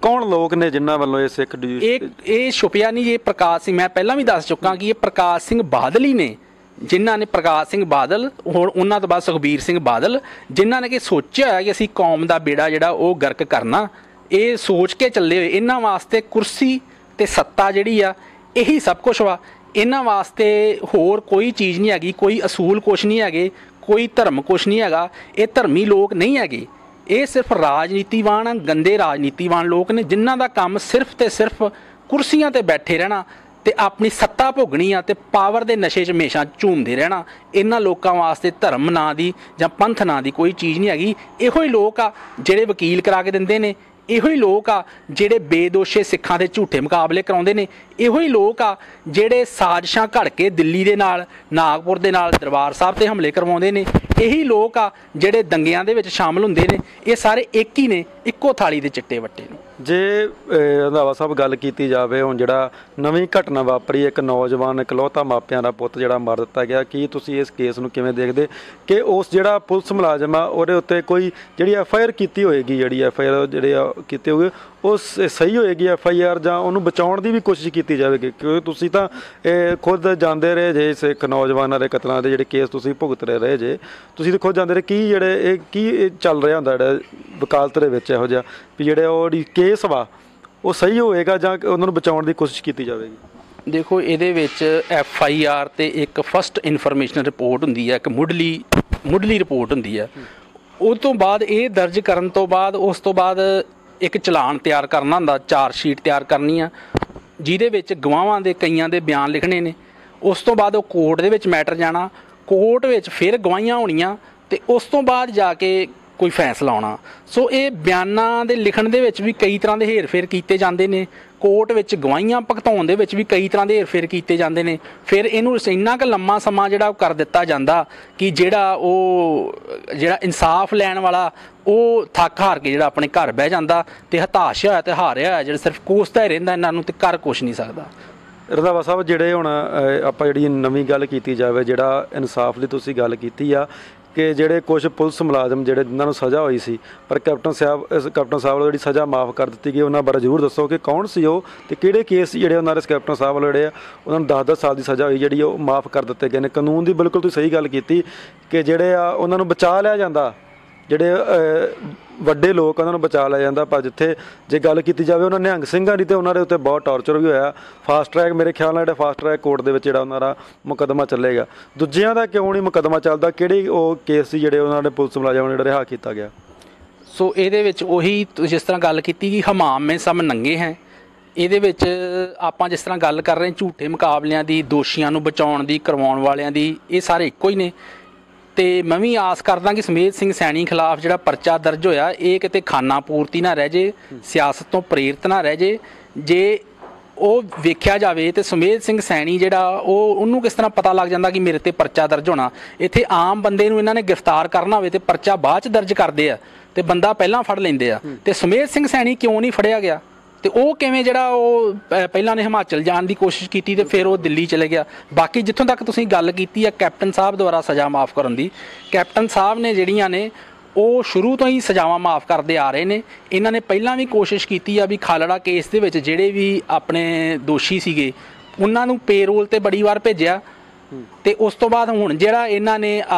ਕੌਣ ਲੋਕ ਨੇ ਜਿਨ੍ਹਾਂ ਵੱਲੋਂ ਇਹ ਸਿੱਖ ਇਹ ਛੁਪਿਆ ਨਹੀਂ। ਇਹ ਪ੍ਰਕਾਸ਼ ਸਿੰਘ, ਮੈਂ ਪਹਿਲਾਂ ਵੀ ਦੱਸ ਚੁੱਕਾ ਕਿ ਇਹ ਪ੍ਰਕਾਸ਼ ਸਿੰਘ ਬਾਦਲ ਹੀ ਨੇ, ਜਿਨ੍ਹਾਂ ਨੇ ਪ੍ਰਕਾਸ਼ ਸਿੰਘ ਬਾਦਲ, ਹੁਣ ਉਹਨਾਂ ਤੋਂ ਬਾਅਦ ਸੁਖਬੀਰ ਸਿੰਘ ਬਾਦਲ, ਜਿਨ੍ਹਾਂ ਨੇ ਕਿ ਸੋਚਿਆ ਹੋਇਆ ਕਿ ਅਸੀਂ ਕੌਮ ਦਾ ਬੇੜਾ ਜਿਹੜਾ ਉਹ ਗਰਕ ਕਰਨਾ। ਇਹ ਸੋਚ ਕੇ ਚੱਲੇ ਹੋਏ। ਇਹਨਾਂ ਵਾਸਤੇ ਕੁਰਸੀ ਤੇ ਸੱਤਾ ਜਿਹੜੀ ਆ ਇਹੀ ਸਭ ਕੁਝ ਵਾ। ਇਹਨਾਂ ਵਾਸਤੇ ਹੋਰ ਕੋਈ ਚੀਜ਼ ਨਹੀਂ ਹੈਗੀ, ਕੋਈ ਅਸੂਲ ਕੁਛ ਨਹੀਂ ਹੈਗੇ, ਕੋਈ ਧਰਮ ਕੁਛ ਨਹੀਂ ਹੈਗਾ। ਇਹ ਧਰਮੀ ਲੋਕ ਨਹੀਂ ਹੈਗੇ, ਇਹ ਸਿਰਫ ਰਾਜਨੀਤੀਵਾਨ, ਗੰਦੇ ਰਾਜਨੀਤੀਵਾਨ ਲੋਕ ਨੇ, ਜਿਨ੍ਹਾਂ ਦਾ ਕੰਮ ਸਿਰਫ ਤੇ ਸਿਰਫ ਕੁਰਸੀਆਂ ਤੇ ਬੈਠੇ ਰਹਿਣਾ ਤੇ ਆਪਣੀ ਸੱਤਾ ਭੋਗਣੀ ਆ ਤੇ ਪਾਵਰ ਦੇ ਨਸ਼ੇ 'ਚ ਹਮੇਸ਼ਾ ਝੂਮਦੇ ਰਹਿਣਾ। ਇਹਨਾਂ ਲੋਕਾਂ ਵਾਸਤੇ ਧਰਮ ਨਾਂ ਦੀ ਜਾਂ ਪੰਥ ਨਾਂ ਦੀ ਕੋਈ ਚੀਜ਼ ਨਹੀਂ ਹੈਗੀ। ਇਹੋ ਹੀ ਲੋਕ ਆ ਜਿਹੜੇ ਵਕੀਲ ਕਰਾ ਕੇ ਦਿੰਦੇ ਨੇ, ਇਹੋ ਹੀ ਲੋਕ ਆ ਜਿਹੜੇ ਬੇਦੋਸ਼ੇ ਸਿੱਖਾਂ ਦੇ ਝੂਠੇ ਮੁਕਾਬਲੇ ਕਰਾਉਂਦੇ ਨੇ, ਇਹੋ ਹੀ ਲੋਕ ਆ ਜਿਹੜੇ ਸਾਜ਼ਿਸ਼ਾਂ ਘੜ ਕੇ ਦਿੱਲੀ ਦੇ ਨਾਲ, ਨਾਗਪੁਰ ਦੇ ਨਾਲ ਦਰਬਾਰ ਸਾਹਿਬ ਤੇ ਹਮਲੇ ਕਰਵਾਉਂਦੇ ਨੇ, ਇਹੀ ਲੋਕ ਆ ਜਿਹੜੇ ਦੰਗਿਆਂ ਦੇ ਵਿੱਚ ਸ਼ਾਮਲ ਹੁੰਦੇ ਨੇ। ਇਹ ਸਾਰੇ ਇੱਕ ਹੀ ਨੇ, ਇੱਕੋ ਥਾਲੀ ਦੇ ਚਿੱਟੇ ਵੱਟੇ ਨੇ। ਜੇ ਰੰਧਾਵਾ ਸਾਹਿਬ ਗੱਲ ਕੀਤੀ ਜਾਵੇ, ਹੁਣ ਜਿਹੜਾ ਨਵੀਂ ਘਟਨਾ ਵਾਪਰੀ, ਇੱਕ ਨੌਜਵਾਨ ਇਕਲੌਤਾ ਮਾਪਿਆਂ ਦਾ ਪੁੱਤ ਜਿਹੜਾ ਮਾਰ ਦਿੱਤਾ ਗਿਆ, ਕੀ ਤੁਸੀਂ ਇਸ ਕੇਸ ਨੂੰ ਕਿਵੇਂ ਦੇਖਦੇ ਕਿ ਉਸ ਜਿਹੜਾ ਪੁਲਿਸ ਮੁਲਾਜ਼ਮ ਆ ਉਹਦੇ ਉੱਤੇ ਕੋਈ ਜਿਹੜੀ FIR ਕੀਤੀ ਹੋਏਗੀ, ਜਿਹੜੀ FIR ਜਿਹੜੇ ਕੀਤੇ ਹੋਏ ਉਹ ਸਹੀ ਹੋਏਗੀ FIR, ਜਾਂ ਉਹਨੂੰ ਬਚਾਉਣ ਦੀ ਵੀ ਕੋਸ਼ਿਸ਼ ਕੀਤੀ ਜਾਵੇਗੀ? ਕਿਉਂਕਿ ਤੁਸੀਂ ਤਾਂ ਖੁਦ ਜਾਂਦੇ ਰਹੇ ਜੇ ਸਿੱਖ ਨੌਜਵਾਨਾਂ ਦੇ ਕਤਲਾਂ ਦੇ ਜਿਹੜੇ ਕੇਸ ਤੁਸੀਂ ਭੁਗਤ ਰਹੇ ਜੇ, ਤੁਸੀਂ ਤਾਂ ਖੁਦ ਜਾਂਦੇ ਰਹੇ। ਕੀ ਚੱਲ ਰਿਹਾ ਹੁੰਦਾ ਜਿਹੜਾ ਵਕਾਲਤ ਦੇ ਵਿੱਚ ਇਹੋ ਜਿਹਾ ਵੀ ਜਿਹੜੇ ਉਹ ਕੇਸ ਵਾ ਉਹ ਸਹੀ ਹੋਏਗਾ ਜਾਂ ਉਹਨਾਂ ਨੂੰ ਬਚਾਉਣ ਦੀ ਕੋਸ਼ਿਸ਼ ਕੀਤੀ ਜਾਵੇਗੀ? ਦੇਖੋ, ਇਹਦੇ ਵਿੱਚ FIR ਤੇ ਇੱਕ ਫਸਟ ਇਨਫੋਰਮੇਸ਼ਨ ਰਿਪੋਰਟ ਹੁੰਦੀ ਹੈ, ਇੱਕ ਮੁੱਢਲੀ ਰਿਪੋਰਟ ਹੁੰਦੀ ਹੈ। ਉਹ ਤੋਂ ਬਾਅਦ ਇਹ ਦਰਜ ਕਰਨ ਤੋਂ ਬਾਅਦ ਉਸ ਤੋਂ ਬਾਅਦ ਇੱਕ ਚਲਾਨ ਤਿਆਰ ਕਰਨਾ ਹੁੰਦਾ, ਚਾਰਜ ਸ਼ੀਟ ਤਿਆਰ ਕਰਨੀ ਆ, ਜਿਹਦੇ ਵਿੱਚ ਗਵਾਹਾਂ ਦੇ ਕਈਆਂ ਦੇ ਬਿਆਨ ਲਿਖਣੇ ਨੇ। ਉਸ ਤੋਂ ਬਾਅਦ ਉਹ ਕੋਰਟ ਦੇ ਵਿੱਚ ਮੈਟਰ ਜਾਣਾ, ਕੋਰਟ ਵਿੱਚ ਫਿਰ ਗਵਾਹੀਆਂ ਹੋਣੀਆਂ ਤੇ ਉਸ ਤੋਂ ਬਾਅਦ ਜਾ ਕੇ ਕੋਈ ਫੈਸਲਾ ਆਉਣਾ। ਸੋ ਇਹ ਬਿਆਨਾਂ ਦੇ ਲਿਖਣ ਦੇ ਵਿੱਚ ਵੀ ਕਈ ਤਰ੍ਹਾਂ ਦੇ ਹੇਰ-ਫੇਰ ਕੀਤੇ ਜਾਂਦੇ ਨੇ, ਕੋਰਟ ਵਿੱਚ ਗਵਾਹੀਆਂ ਭੁਗਤਾਉਣ ਦੇ ਵਿੱਚ ਵੀ ਕਈ ਤਰ੍ਹਾਂ ਦੇ ਹੇਰ-ਫੇਰ ਕੀਤੇ ਜਾਂਦੇ ਨੇ। ਫਿਰ ਇਹਨੂੰ ਇੰਨਾ ਕੁ ਲੰਮਾ ਸਮਾਂ ਜਿਹੜਾ ਕਰ ਦਿੱਤਾ ਜਾਂਦਾ ਕਿ ਜਿਹੜਾ ਇਨਸਾਫ ਲੈਣ ਵਾਲਾ ਉਹ ਥੱਕ ਹਾਰ ਕੇ ਜਿਹੜਾ ਆਪਣੇ ਘਰ ਬਹਿ ਜਾਂਦਾ ਤੇ ਹਤਾਸ਼ ਹੋਇਆ ਤੇ ਹਾਰਿਆ ਹੋਇਆ ਜਿਹੜਾ ਸਿਰਫ ਕੋਸਦਾ ਹੀ ਰਹਿੰਦਾ, ਇਹਨਾਂ ਨੂੰ ਤੇ ਕਰ ਕੁਛ ਨਹੀਂ ਸਕਦਾ। ਰੰਧਾਵਾ ਸਾਹਿਬ, ਜਿਹੜੇ ਹੁਣ ਆਪਾਂ ਜਿਹੜੀ ਨਵੀਂ ਗੱਲ ਕੀਤੀ ਜਾਵੇ, ਜਿਹੜਾ ਇਨਸਾਫ ਦੀ ਤੁਸੀਂ ਗੱਲ ਕੀਤੀ ਆ ਕਿ ਜਿਹੜੇ ਕੁਝ ਪੁਲਿਸ ਮੁਲਾਜ਼ਮ ਜਿਨ੍ਹਾਂ ਨੂੰ ਸਜ਼ਾ ਹੋਈ ਸੀ, ਪਰ ਕੈਪਟਨ ਸਾਹਿਬ ਵੱਲੋਂ ਜਿਹੜੀ ਸਜ਼ਾ ਮਾਫ ਕਰ ਦਿੱਤੀ ਗਈ, ਉਹਨਾਂ ਬਾਰੇ ਜ਼ਰੂਰ ਦੱਸੋ ਕਿ ਕੌਣ ਸੀ ਉਹ ਤੇ ਕਿਹੜੇ ਕੇਸ ਜਿਹੜੇ ਉਹਨਾਂ ਦੇ ਕੈਪਟਨ ਸਾਹਿਬ ਵੱਲੋਂ ਜਿਹੜੇ ਆ ਉਹਨਾਂ ਨੂੰ 10-10 ਸਾਲ ਦੀ ਸਜ਼ਾ ਹੋਈ ਜਿਹੜੀ ਉਹ ਮਾਫ ਕਰ ਦਿੱਤੇ ਗਏ ਨੇ। ਕਾਨੂੰਨ ਦੀ ਬਿਲਕੁਲ ਤੁਸੀਂ ਸਹੀ ਗੱਲ ਕੀਤੀ ਕਿ ਜਿਹੜੇ ਆ ਉਹਨਾਂ ਨੂੰ ਬਚਾ ਲਿਆ ਜਾਂਦਾ, ਜਿਹੜੇ ਵੱਡੇ ਲੋਕ ਉਹਨਾਂ ਨੂੰ ਬਚਾ ਲਿਆ ਜਾਂਦਾ। ਪਰ ਜੇ ਗੱਲ ਕੀਤੀ ਜਾਵੇ ਉਹਨਾਂ ਨਿਹੰਗ ਸਿੰਘਾਂ ਦੀ, ਤੇ ਉਹਨਾਂ ਦੇ ਉੱਤੇ ਬਹੁਤ ਟਾਰਚਰ ਵੀ ਹੋਇਆ। ਫਾਸਟ ਟਰੈਕ, ਮੇਰੇ ਖਿਆਲ ਨਾਲ ਜਿਹੜਾ ਫਾਸਟ ਟਰੈਕ ਕੋਰਟ ਦੇ ਵਿੱਚ ਜਿਹੜਾ ਉਹਨਾਂ ਦਾ ਮੁਕੱਦਮਾ ਚੱਲੇਗਾ, ਦੂਜਿਆਂ ਦਾ ਕਿਉਂ ਨਹੀਂ ਮੁਕੱਦਮਾ ਚੱਲਦਾ? ਕਿਹੜੇ ਉਹ ਕੇਸ ਸੀ ਜਿਹੜੇ ਉਹਨਾਂ ਨੇ ਪੁਲਿਸ ਮੁਲਾਜ਼ਮਾਂ ਨੂੰ ਜਿਹੜਾ ਰਿਹਾ ਕੀਤਾ ਗਿਆ? ਸੋ ਇਹਦੇ ਵਿੱਚ ਉਹੀ ਜਿਸ ਤਰ੍ਹਾਂ ਗੱਲ ਕੀਤੀ ਕਿ ਹਮਾਮ ਮੇ ਸਭ ਨੰਗੇ ਹੈ, ਇਹਦੇ ਵਿੱਚ ਆਪਾਂ ਜਿਸ ਤਰ੍ਹਾਂ ਗੱਲ ਕਰ ਰਹੇ ਝੂਠੇ ਮੁਕਾਬਲਿਆਂ ਦੀ, ਦੋਸ਼ੀਆਂ ਨੂੰ ਬਚਾਉਣ ਦੀ, ਕਰਵਾਉਣ ਵਾਲਿਆਂ ਦੀ, ਇਹ ਸਾਰੇ ਇੱਕੋ ਹੀ ਨੇ। ਤੇ ਮੈਂ ਵੀ ਆਸ ਕਰਦਾ ਕਿ ਸੁਮੇਧ ਸਿੰਘ ਸੈਣੀ ਖਿਲਾਫ ਜਿਹੜਾ ਪਰਚਾ ਦਰਜ ਹੋਇਆ, ਇਹ ਕਿਤੇ ਖਾਨਾ ਪੂਰਤੀ ਨਾ ਰਹਿ ਜੇ, ਸਿਆਸਤ ਤੋਂ ਪ੍ਰੇਰਿਤ ਨਾ ਰਹਿ ਜੇ। ਜੇ ਉਹ ਵੇਖਿਆ ਜਾਵੇ ਤੇ ਸੁਮੇਧ ਸਿੰਘ ਸੈਣੀ ਜਿਹੜਾ ਉਹਨੂੰ ਕਿਸ ਤਰ੍ਹਾਂ ਪਤਾ ਲੱਗ ਜਾਂਦਾ ਕਿ ਮੇਰੇ ਤੇ ਪਰਚਾ ਦਰਜ ਹੋਣਾ। ਇੱਥੇ ਆਮ ਬੰਦੇ ਨੂੰ ਇਹਨਾਂ ਨੇ ਗ੍ਰਿਫਤਾਰ ਕਰਨਾ ਹੋਵੇ ਤੇ ਪਰਚਾ ਬਾਅਦ 'ਚ ਦਰਜ ਕਰਦੇ ਆ ਤੇ ਬੰਦਾ ਪਹਿਲਾਂ ਫੜ ਲੈਂਦੇ ਆ। ਤੇ ਸੁਮੇਧ ਸਿੰਘ ਸੈਣੀ ਕਿਉਂ ਨਹੀਂ ਫੜਿਆ ਗਿਆ? ਤੇ ਉਹ ਕਿਵੇਂ ਜਿਹੜਾ ਉਹ ਪਹਿਲਾਂ ਨੇ ਹਿਮਾਚਲ ਜਾਣ ਦੀ ਕੋਸ਼ਿਸ਼ ਕੀਤੀ ਤੇ ਫਿਰ ਉਹ ਦਿੱਲੀ ਚਲੇ ਗਿਆ। ਬਾਕੀ ਜਿੱਥੋਂ ਤੱਕ ਤੁਸੀਂ ਗੱਲ ਕੀਤੀ ਆ ਕੈਪਟਨ ਸਾਹਿਬ ਦੁਆਰਾ ਸਜ਼ਾ ਮਾਫ ਕਰਨ ਦੀ, ਕੈਪਟਨ ਸਾਹਿਬ ਨੇ ਜਿਹੜੀਆਂ ਨੇ ਉਹ ਸ਼ੁਰੂ ਤੋਂ ਹੀ ਸਜ਼ਾਵਾਂ ਮਾਫ ਕਰਦੇ ਆ ਰਹੇ ਨੇ। ਇਹਨਾਂ ਨੇ ਪਹਿਲਾਂ ਵੀ ਕੋਸ਼ਿਸ਼ ਕੀਤੀ ਆ ਵੀ ਖਾਲੜਾ ਕੇਸ ਦੇ ਵਿੱਚ ਜਿਹੜੇ ਵੀ ਆਪਣੇ ਦੋਸ਼ੀ ਸੀਗੇ ਉਹਨਾਂ ਨੂੰ ਪੇਰੋਲ ਤੇ ਬੜੀ ਵਾਰ ਭੇਜਿਆ, ਤੇ ਉਸ ਤੋਂ ਬਾਅਦ ਹੁਣ ਜਿਹੜਾ ਇਹਨਾਂ ਨੇ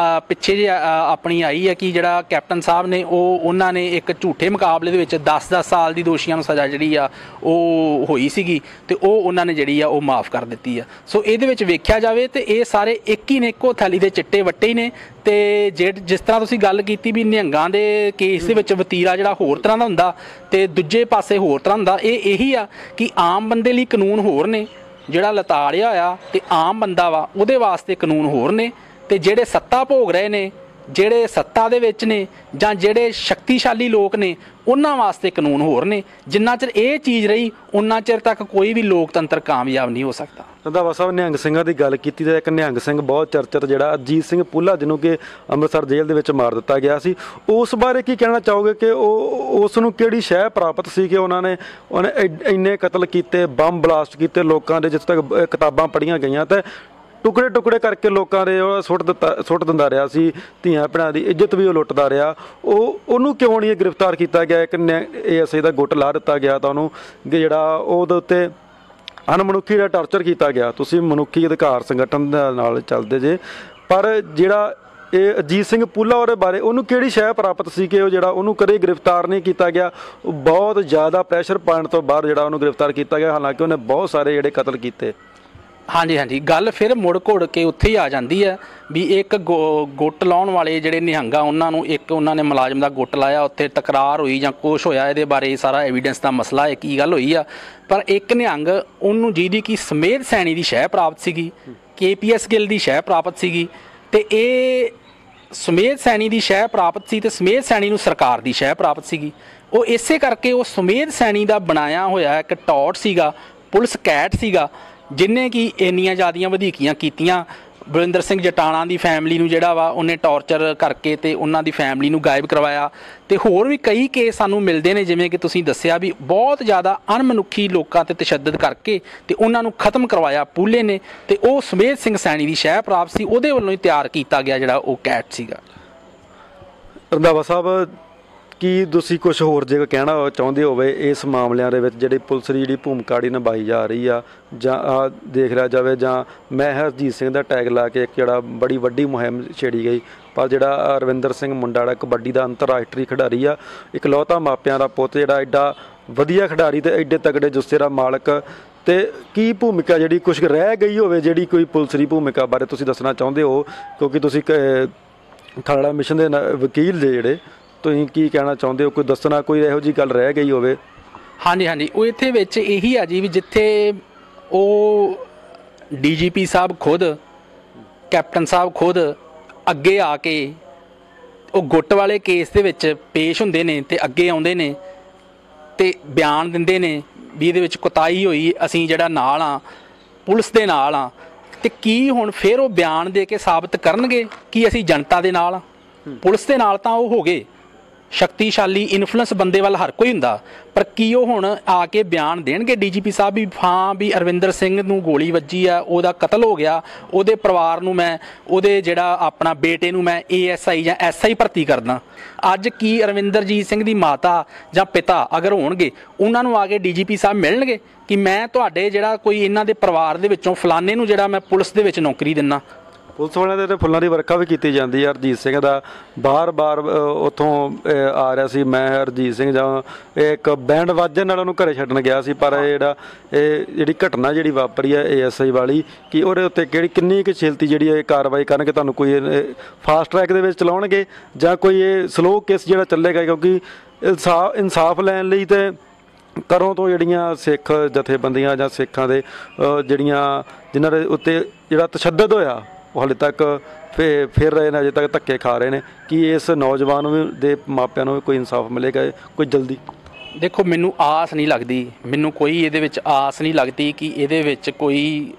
ਪਿੱਛੇ ਜੇ ਆਪਣੀ ਆਈ ਹੈ ਕਿ ਜਿਹੜਾ ਕੈਪਟਨ ਸਾਹਿਬ ਨੇ ਉਹਨਾਂ ਨੇ ਇੱਕ ਝੂਠੇ ਮੁਕਾਬਲੇ ਦੇ ਵਿੱਚ 10-10 ਸਾਲ ਦੀ ਦੋਸ਼ੀਆਂ ਨੂੰ ਸਜ਼ਾ ਜਿਹੜੀ ਆ ਉਹ ਹੋਈ ਸੀਗੀ ਤੇ ਉਹਨਾਂ ਨੇ ਜਿਹੜੀ ਆ ਉਹ ਮਾਫ ਕਰ ਦਿੱਤੀ ਆ। ਸੋ ਇਹਦੇ ਵਿੱਚ ਵੇਖਿਆ ਜਾਵੇ ਤੇ ਇਹ ਸਾਰੇ ਇੱਕ ਹੀ ਨੇ, ਇੱਕੋ ਥੈਲੀ ਦੇ ਚਿੱਟੇ ਵੱਟੇ ਹੀ ਨੇ। ਤੇ ਜਿਸ ਤਰ੍ਹਾਂ ਤੁਸੀਂ ਗੱਲ ਕੀਤੀ ਵੀ ਨਿਹੰਗਾਂ ਦੇ ਕੇਸ ਦੇ ਵਿੱਚ ਵਤੀਰਾ ਜਿਹੜਾ ਹੋਰ ਤਰ੍ਹਾਂ ਦਾ ਹੁੰਦਾ ਤੇ ਦੂਜੇ ਪਾਸੇ ਹੋਰ ਤਰ੍ਹਾਂ ਹੁੰਦਾ, ਇਹੀ ਆ ਕਿ ਆਮ ਬੰਦੇ ਲਈ ਕਾਨੂੰਨ ਹੋਰ ਨੇ, ਜਿਹੜਾ ਲਤਾੜਿਆ ਹੋਇਆ ਤੇ ਆਮ ਬੰਦਾ ਵਾ ਉਹਦੇ ਵਾਸਤੇ ਕਾਨੂੰਨ ਹੋਰ ਨੇ, ਤੇ ਜਿਹੜੇ ਸੱਤਾ ਭੋਗ ਰਹੇ ਨੇ, ਜਿਹੜੇ ਸੱਤਾ ਦੇ ਵਿੱਚ ਨੇ ਜਾਂ ਜਿਹੜੇ ਸ਼ਕਤੀਸ਼ਾਲੀ ਲੋਕ ਨੇ ਉਹਨਾਂ ਵਾਸਤੇ ਕਾਨੂੰਨ ਹੋਰ ਨੇ। ਜਿੰਨਾ ਚਿਰ ਇਹ ਚੀਜ਼ ਰਹੀ ਉਹਨਾਂ ਚਿਰ ਤੱਕ ਕੋਈ ਵੀ ਲੋਕਤੰਤਰ ਕਾਮਯਾਬ ਨਹੀਂ ਹੋ ਸਕਦਾ। ਰੰਧਾਵਾ ਸਾਹਿਬ ਨਿਹੰਗ ਸਿੰਘਾਂ ਦੀ ਗੱਲ ਕੀਤੀ ਤਾਂ ਇੱਕ ਨਿਹੰਗ ਸਿੰਘ ਬਹੁਤ ਚਰਚਿਤ ਜਿਹੜਾ ਅਜੀਤ ਸਿੰਘ ਪੁੱਲਾ, ਜਿਹਨੂੰ ਕਿ ਅੰਮ੍ਰਿਤਸਰ ਜੇਲ੍ਹ ਦੇ ਵਿੱਚ ਮਾਰ ਦਿੱਤਾ ਗਿਆ ਸੀ, ਉਸ ਬਾਰੇ ਕੀ ਕਹਿਣਾ ਚਾਹੋਗੇ ਕਿ ਉਸ ਨੂੰ ਕਿਹੜੀ ਸ਼ਹਿ ਪ੍ਰਾਪਤ ਸੀ ਕਿ ਉਹਨੇ ਇੰਨੇ ਕਤਲ ਕੀਤੇ, ਬੰਬ ਬਲਾਸਟ ਕੀਤੇ ਲੋਕਾਂ ਦੇ, ਜਿੱਥੇ ਤੱਕ ਕਿਤਾਬਾਂ ਪੜ੍ਹੀਆਂ ਗਈਆਂ ਤੇ ਟੁਕੜੇ ਟੁਕੜੇ ਕਰਕੇ ਲੋਕਾਂ ਦੇ ਉਹ ਸੁੱਟ ਦਿੰਦਾ ਰਿਹਾ ਸੀ, ਧੀਆਂ ਭੈਣਾਂ ਦੀ ਇੱਜ਼ਤ ਵੀ ਉਹ ਲੁੱਟਦਾ ਰਿਹਾ। ਉਹਨੂੰ ਕਿਉਂ ਨਹੀਂ ਗ੍ਰਿਫਤਾਰ ਕੀਤਾ ਗਿਆ? ਇੱਕ ASI ਦਾ ਗੁੱਟ ਲਾ ਦਿੱਤਾ ਗਿਆ ਤਾਂ ਉਹਨੂੰ ਜਿਹੜਾ ਉਹਦੇ ਉੱਤੇ ਅਣਮਨੁੱਖੀ ਦਾ ਟਾਰਚਰ ਕੀਤਾ ਗਿਆ। ਤੁਸੀਂ ਮਨੁੱਖੀ ਅਧਿਕਾਰ ਸੰਗਠਨ ਦੇ ਨਾਲ ਚੱਲਦੇ ਜੇ, ਪਰ ਜਿਹੜਾ ਇਹ ਅਜੀਤ ਸਿੰਘ ਪੁੱਲਾ ਉਹਦੇ ਬਾਰੇ ਉਹਨੂੰ ਕਿਹੜੀ ਸ਼ੈ ਪ੍ਰਾਪਤ ਸੀ ਕਿ ਉਹ ਜਿਹੜਾ ਉਹਨੂੰ ਕਦੇ ਗ੍ਰਿਫਤਾਰ ਨਹੀਂ ਕੀਤਾ ਗਿਆ? ਉਹ ਬਹੁਤ ਜ਼ਿਆਦਾ ਪ੍ਰੈਸ਼ਰ ਪਾਉਣ ਤੋਂ ਬਾਅਦ ਜਿਹੜਾ ਉਹਨੂੰ ਗ੍ਰਿਫਤਾਰ ਕੀਤਾ ਗਿਆ, ਹਾਲਾਂਕਿ ਉਹਨੇ ਬਹੁਤ ਸਾਰੇ ਜਿਹੜੇ ਕਤਲ ਕੀਤੇ। ਹਾਂਜੀ, ਗੱਲ ਫਿਰ ਮੁੜ ਘੁੜ ਕੇ ਉੱਥੇ ਹੀ ਆ ਜਾਂਦੀ ਹੈ ਵੀ ਇੱਕ ਗੁੱਟ ਲਾਉਣ ਵਾਲੇ ਜਿਹੜੇ ਨਿਹੰਗਾ ਉਹਨਾਂ ਨੇ ਮੁਲਾਜ਼ਮ ਦਾ ਗੁੱਟ ਲਾਇਆ, ਉੱਥੇ ਤਕਰਾਰ ਹੋਈ ਜਾਂ ਕੁਛ ਹੋਇਆ, ਇਹਦੇ ਬਾਰੇ ਸਾਰਾ ਐਵੀਡੈਂਸ ਦਾ ਮਸਲਾ ਹੈ ਕੀ ਗੱਲ ਹੋਈ ਆ। ਪਰ ਇੱਕ ਨਿਹੰਗ ਉਹਨੂੰ ਜਿਹਦੀ ਕਿ ਸਮੇਧ ਸੈਣੀ ਦੀ ਸ਼ਹਿ ਪ੍ਰਾਪਤ ਸੀਗੀ, KPS ਗਿੱਲ ਦੀ ਸ਼ਹਿ ਪ੍ਰਾਪਤ ਸੀਗੀ, ਤੇ ਇਹ ਸਮੇਧ ਸੈਣੀ ਦੀ ਸ਼ਹਿ ਪ੍ਰਾਪਤ ਸੀ ਤੇ ਸਮੇਧ ਸੈਣੀ ਨੂੰ ਸਰਕਾਰ ਦੀ ਸ਼ਹਿ ਪ੍ਰਾਪਤ ਸੀਗੀ। ਉਹ ਇਸੇ ਕਰਕੇ ਉਹ ਸਮੇਧ ਸੈਣੀ ਦਾ ਬਣਾਇਆ ਹੋਇਆ ਇੱਕ ਟੌਟ ਸੀਗਾ, ਪੁਲਿਸ ਕੈਟ ਸੀਗਾ, ਜਿਹਨੇ ਕਿ ਇੰਨੀਆਂ ਜ਼ਿਆਦੀਆਂ ਵਧੀਕੀਆਂ ਕੀਤੀਆਂ। ਬਲਵਿੰਦਰ ਸਿੰਘ ਜਟਾਣਾ ਦੀ ਫੈਮਿਲੀ ਨੂੰ ਜਿਹੜਾ ਵਾ ਉਹਨੇ ਟੌਰਚਰ ਕਰਕੇ ਤੇ ਉਹਨਾਂ ਦੀ ਫੈਮਿਲੀ ਨੂੰ ਗਾਇਬ ਕਰਵਾਇਆ, ਤੇ ਹੋਰ ਵੀ ਕਈ ਕੇਸ ਸਾਨੂੰ ਮਿਲਦੇ ਨੇ, ਜਿਵੇਂ ਕਿ ਤੁਸੀਂ ਦੱਸਿਆ ਵੀ ਬਹੁਤ ਜ਼ਿਆਦਾ ਅਣਮਨੁੱਖੀ ਲੋਕਾਂ ਤੇ ਤਸ਼ੱਦਦ ਕਰਕੇ ਤੇ ਉਹਨਾਂ ਨੂੰ ਖਤਮ ਕਰਵਾਇਆ ਪੂਲੇ ਨੇ। ਤੇ ਉਹ ਸਮੇਧ ਸਿੰਘ ਸੈਣੀ ਦੀ ਸ਼ਹਿ ਪ੍ਰਾਪਤ ਸੀ, ਉਹਦੇ ਵੱਲੋਂ ਹੀ ਤਿਆਰ ਕੀਤਾ ਗਿਆ ਜਿਹੜਾ ਉਹ ਕੈਟ ਸੀਗਾ। ਰੰਧਾਵਾ ਸਾਹਿਬ, ਕੀ ਤੁਸੀਂ ਕੁਝ ਹੋਰ ਜੇ ਕਹਿਣਾ ਚਾਹੁੰਦੇ ਹੋਵੇ ਇਸ ਮਾਮਲਿਆਂ ਦੇ ਵਿੱਚ ਜਿਹੜੀ ਪੁਲਿਸ ਦੀ ਜਿਹੜੀ ਭੂਮਿਕਾ ਨਿਭਾਈ ਜਾ ਰਹੀ ਆ, ਜਾਂ ਦੇਖ ਲਿਆ ਜਾਵੇ, ਜਾਂ ਮੈਂ ਹਰਜੀਤ ਸਿੰਘ ਦਾ ਟੈਗ ਲਾ ਕੇ ਇੱਕ ਜਿਹੜਾ ਬੜੀ ਵੱਡੀ ਮੁਹਿੰਮ ਛੇੜੀ ਗਈ, ਪਰ ਜਿਹੜਾ ਰਵਿੰਦਰ ਸਿੰਘ ਮੁੰਡਾ ਜਿਹੜਾ ਕਬੱਡੀ ਦਾ ਅੰਤਰਰਾਸ਼ਟਰੀ ਖਿਡਾਰੀ ਆ, ਇਕਲੌਤਾ ਮਾਪਿਆਂ ਦਾ ਪੁੱਤ, ਜਿਹੜਾ ਐਡਾ ਵਧੀਆ ਖਿਡਾਰੀ ਤੇ ਐਡੇ ਤਗੜੇ ਜੁੱਸੇ ਦਾ ਮਾਲਕ, ਤੇ ਕੀ ਭੂਮਿਕਾ ਜਿਹੜੀ ਕੁਝ ਰਹਿ ਗਈ ਹੋਵੇ, ਜਿਹੜੀ ਕੋਈ ਪੁਲਿਸ ਦੀ ਭੂਮਿਕਾ ਬਾਰੇ ਤੁਸੀਂ ਦੱਸਣਾ ਚਾਹੁੰਦੇ ਹੋ? ਕਿਉਂਕਿ ਤੁਸੀਂ ਖਾਲੜਾ ਮਿਸ਼ਨ ਦੇ ਵਕੀਲ ਜੇ, ਜਿਹੜੇ ਤੁਸੀਂ ਕੀ ਕਹਿਣਾ ਚਾਹੁੰਦੇ ਹੋ? ਕੋਈ ਦੱਸਣਾ, ਕੋਈ ਇਹੋ ਜਿਹੀ ਗੱਲ ਰਹਿ ਗਈ ਹੋਵੇ? ਹਾਂਜੀ, ਉਹ ਇੱਥੇ ਵਿੱਚ ਇਹੀ ਆ ਜੀ ਵੀ ਜਿੱਥੇ ਉਹ DGP ਸਾਹਿਬ ਖੁਦ, ਕੈਪਟਨ ਸਾਹਿਬ ਖੁਦ ਅੱਗੇ ਆ ਕੇ ਉਹ ਗੁੱਟ ਵਾਲੇ ਕੇਸ ਦੇ ਵਿੱਚ ਪੇਸ਼ ਹੁੰਦੇ ਨੇ ਤੇ ਅੱਗੇ ਆਉਂਦੇ ਨੇ ਤੇ ਬਿਆਨ ਦਿੰਦੇ ਨੇ ਵੀ ਇਹਦੇ ਵਿੱਚ ਕੁਤਾਹੀ ਹੋਈ, ਅਸੀਂ ਜਿਹੜਾ ਨਾਲ ਆ, ਪੁਲਿਸ ਦੇ ਨਾਲ ਆ, ਤੇ ਕੀ ਹੁਣ ਫਿਰ ਉਹ ਬਿਆਨ ਦੇ ਕੇ ਸਾਬਤ ਕਰਨਗੇ ਕਿ ਅਸੀਂ ਜਨਤਾ ਦੇ ਨਾਲ ਆ? ਪੁਲਿਸ ਦੇ ਨਾਲ ਤਾਂ ਉਹ ਹੋ ਗਏ, ਸ਼ਕਤੀਸ਼ਾਲੀ ਇਨਫਲੂਐਂਸ ਬੰਦੇ ਵੱਲ ਹਰ ਕੋਈ ਹੁੰਦਾ, ਪਰ ਕੀ ਉਹ ਹੁਣ ਆ ਕੇ ਬਿਆਨ ਦੇਣਗੇ DGP ਸਾਹਿਬ ਵੀ ਹਾਂ ਵੀ ਅਰਵਿੰਦਰ ਸਿੰਘ ਨੂੰ ਗੋਲੀ ਵੱਜੀ ਆ, ਉਹਦਾ ਕਤਲ ਹੋ ਗਿਆ, ਉਹਦੇ ਪਰਿਵਾਰ ਨੂੰ ਮੈਂ, ਉਹਦੇ ਜਿਹੜਾ ਆਪਣਾ ਬੇਟੇ ਨੂੰ ਮੈਂ ASI ਜਾਂ SI ਭਰਤੀ ਕਰਦਾ? ਅੱਜ ਕੀ ਅਰਵਿੰਦਰਜੀਤ ਸਿੰਘ ਦੀ ਮਾਤਾ ਜਾਂ ਪਿਤਾ ਅਗਰ ਹੋਣਗੇ, ਉਹਨਾਂ ਨੂੰ ਆ ਕੇ DGP ਸਾਹਿਬ ਮਿਲਣਗੇ ਕਿ ਮੈਂ ਤੁਹਾਡੇ ਜਿਹੜਾ ਕੋਈ ਇਹਨਾਂ ਦੇ ਪਰਿਵਾਰ ਦੇ ਵਿੱਚੋਂ ਫਲਾਣੇ ਨੂੰ ਜਿਹੜਾ ਮੈਂ ਪੁਲਿਸ ਦੇ ਵਿੱਚ ਨੌਕਰੀ ਦਿੰਦਾ? ਪੁਲਿਸ ਵਾਲਿਆਂ ਦੇ ਫੁੱਲਾਂ ਦੀ ਵਰਖਾ ਵੀ ਕੀਤੀ ਜਾਂਦੀ ਹੈ। ਹਰਜੀਤ ਸਿੰਘ ਦਾ ਬਾਰ-ਬਾਰ ਉੱਥੋਂ ਆ ਰਿਹਾ ਸੀ, ਮੈਂ ਹਰਜੀਤ ਸਿੰਘ ਜਾਂ ਇੱਕ ਬੈਂਡ ਵਾਜਣ ਨਾਲ ਉਹਨੂੰ ਘਰੇ ਛੱਡਣ ਗਿਆ ਸੀ, ਪਰ ਇਹ ਜਿਹੜੀ ਘਟਨਾ ਜਿਹੜੀ ਵਾਪਰੀ ਹੈ ASI ਵਾਲੀ, ਕਿ ਉਹਦੇ ਉੱਤੇ ਕਿੰਨੀ ਕੁ ਛੇਤੀ ਜਿਹੜੀ ਇਹ ਕਾਰਵਾਈ ਕਰਨਗੇ? ਤੁਹਾਨੂੰ ਕੋਈ ਫਾਸਟ ਟਰੈਕ ਦੇ ਵਿੱਚ ਚਲਾਉਣਗੇ ਜਾਂ ਕੋਈ ਇਹ ਸਲੋ ਕੇਸ ਜਿਹੜਾ ਚੱਲੇਗਾ? ਕਿਉਂਕਿ ਇਨਸਾਫ ਲੈਣ ਲਈ ਤੇ ਘਰੋਂ ਤੋਂ ਜਿਹੜੀਆਂ ਸਿੱਖ ਜਥੇਬੰਦੀਆਂ ਜਾਂ ਸਿੱਖਾਂ ਦੇ ਜਿਨ੍ਹਾਂ ਦੇ ਉੱਤੇ ਜਿਹੜਾ ਤਸ਼ੱਦਦ ਹੋਇਆ, ਉਹ ਹਾਲੇ ਤੱਕ ਫਿਰ ਰਹੇ ਨੇ, ਅਜੇ ਤੱਕ ਧੱਕੇ ਖਾ ਰਹੇ ਨੇ। ਕੀ ਇਸ ਨੌਜਵਾਨ ਦੇ ਮਾਪਿਆਂ ਨੂੰ ਕੋਈ ਇਨਸਾਫ ਮਿਲੇਗਾ ਕੋਈ ਜਲਦੀ? ਦੇਖੋ, ਮੈਨੂੰ ਆਸ ਨਹੀਂ ਲੱਗਦੀ, ਮੈਨੂੰ ਕੋਈ ਇਹਦੇ ਵਿੱਚ ਆਸ ਨਹੀਂ ਲੱਗਦੀ ਕਿ ਇਹਦੇ ਵਿੱਚ ਕੋਈ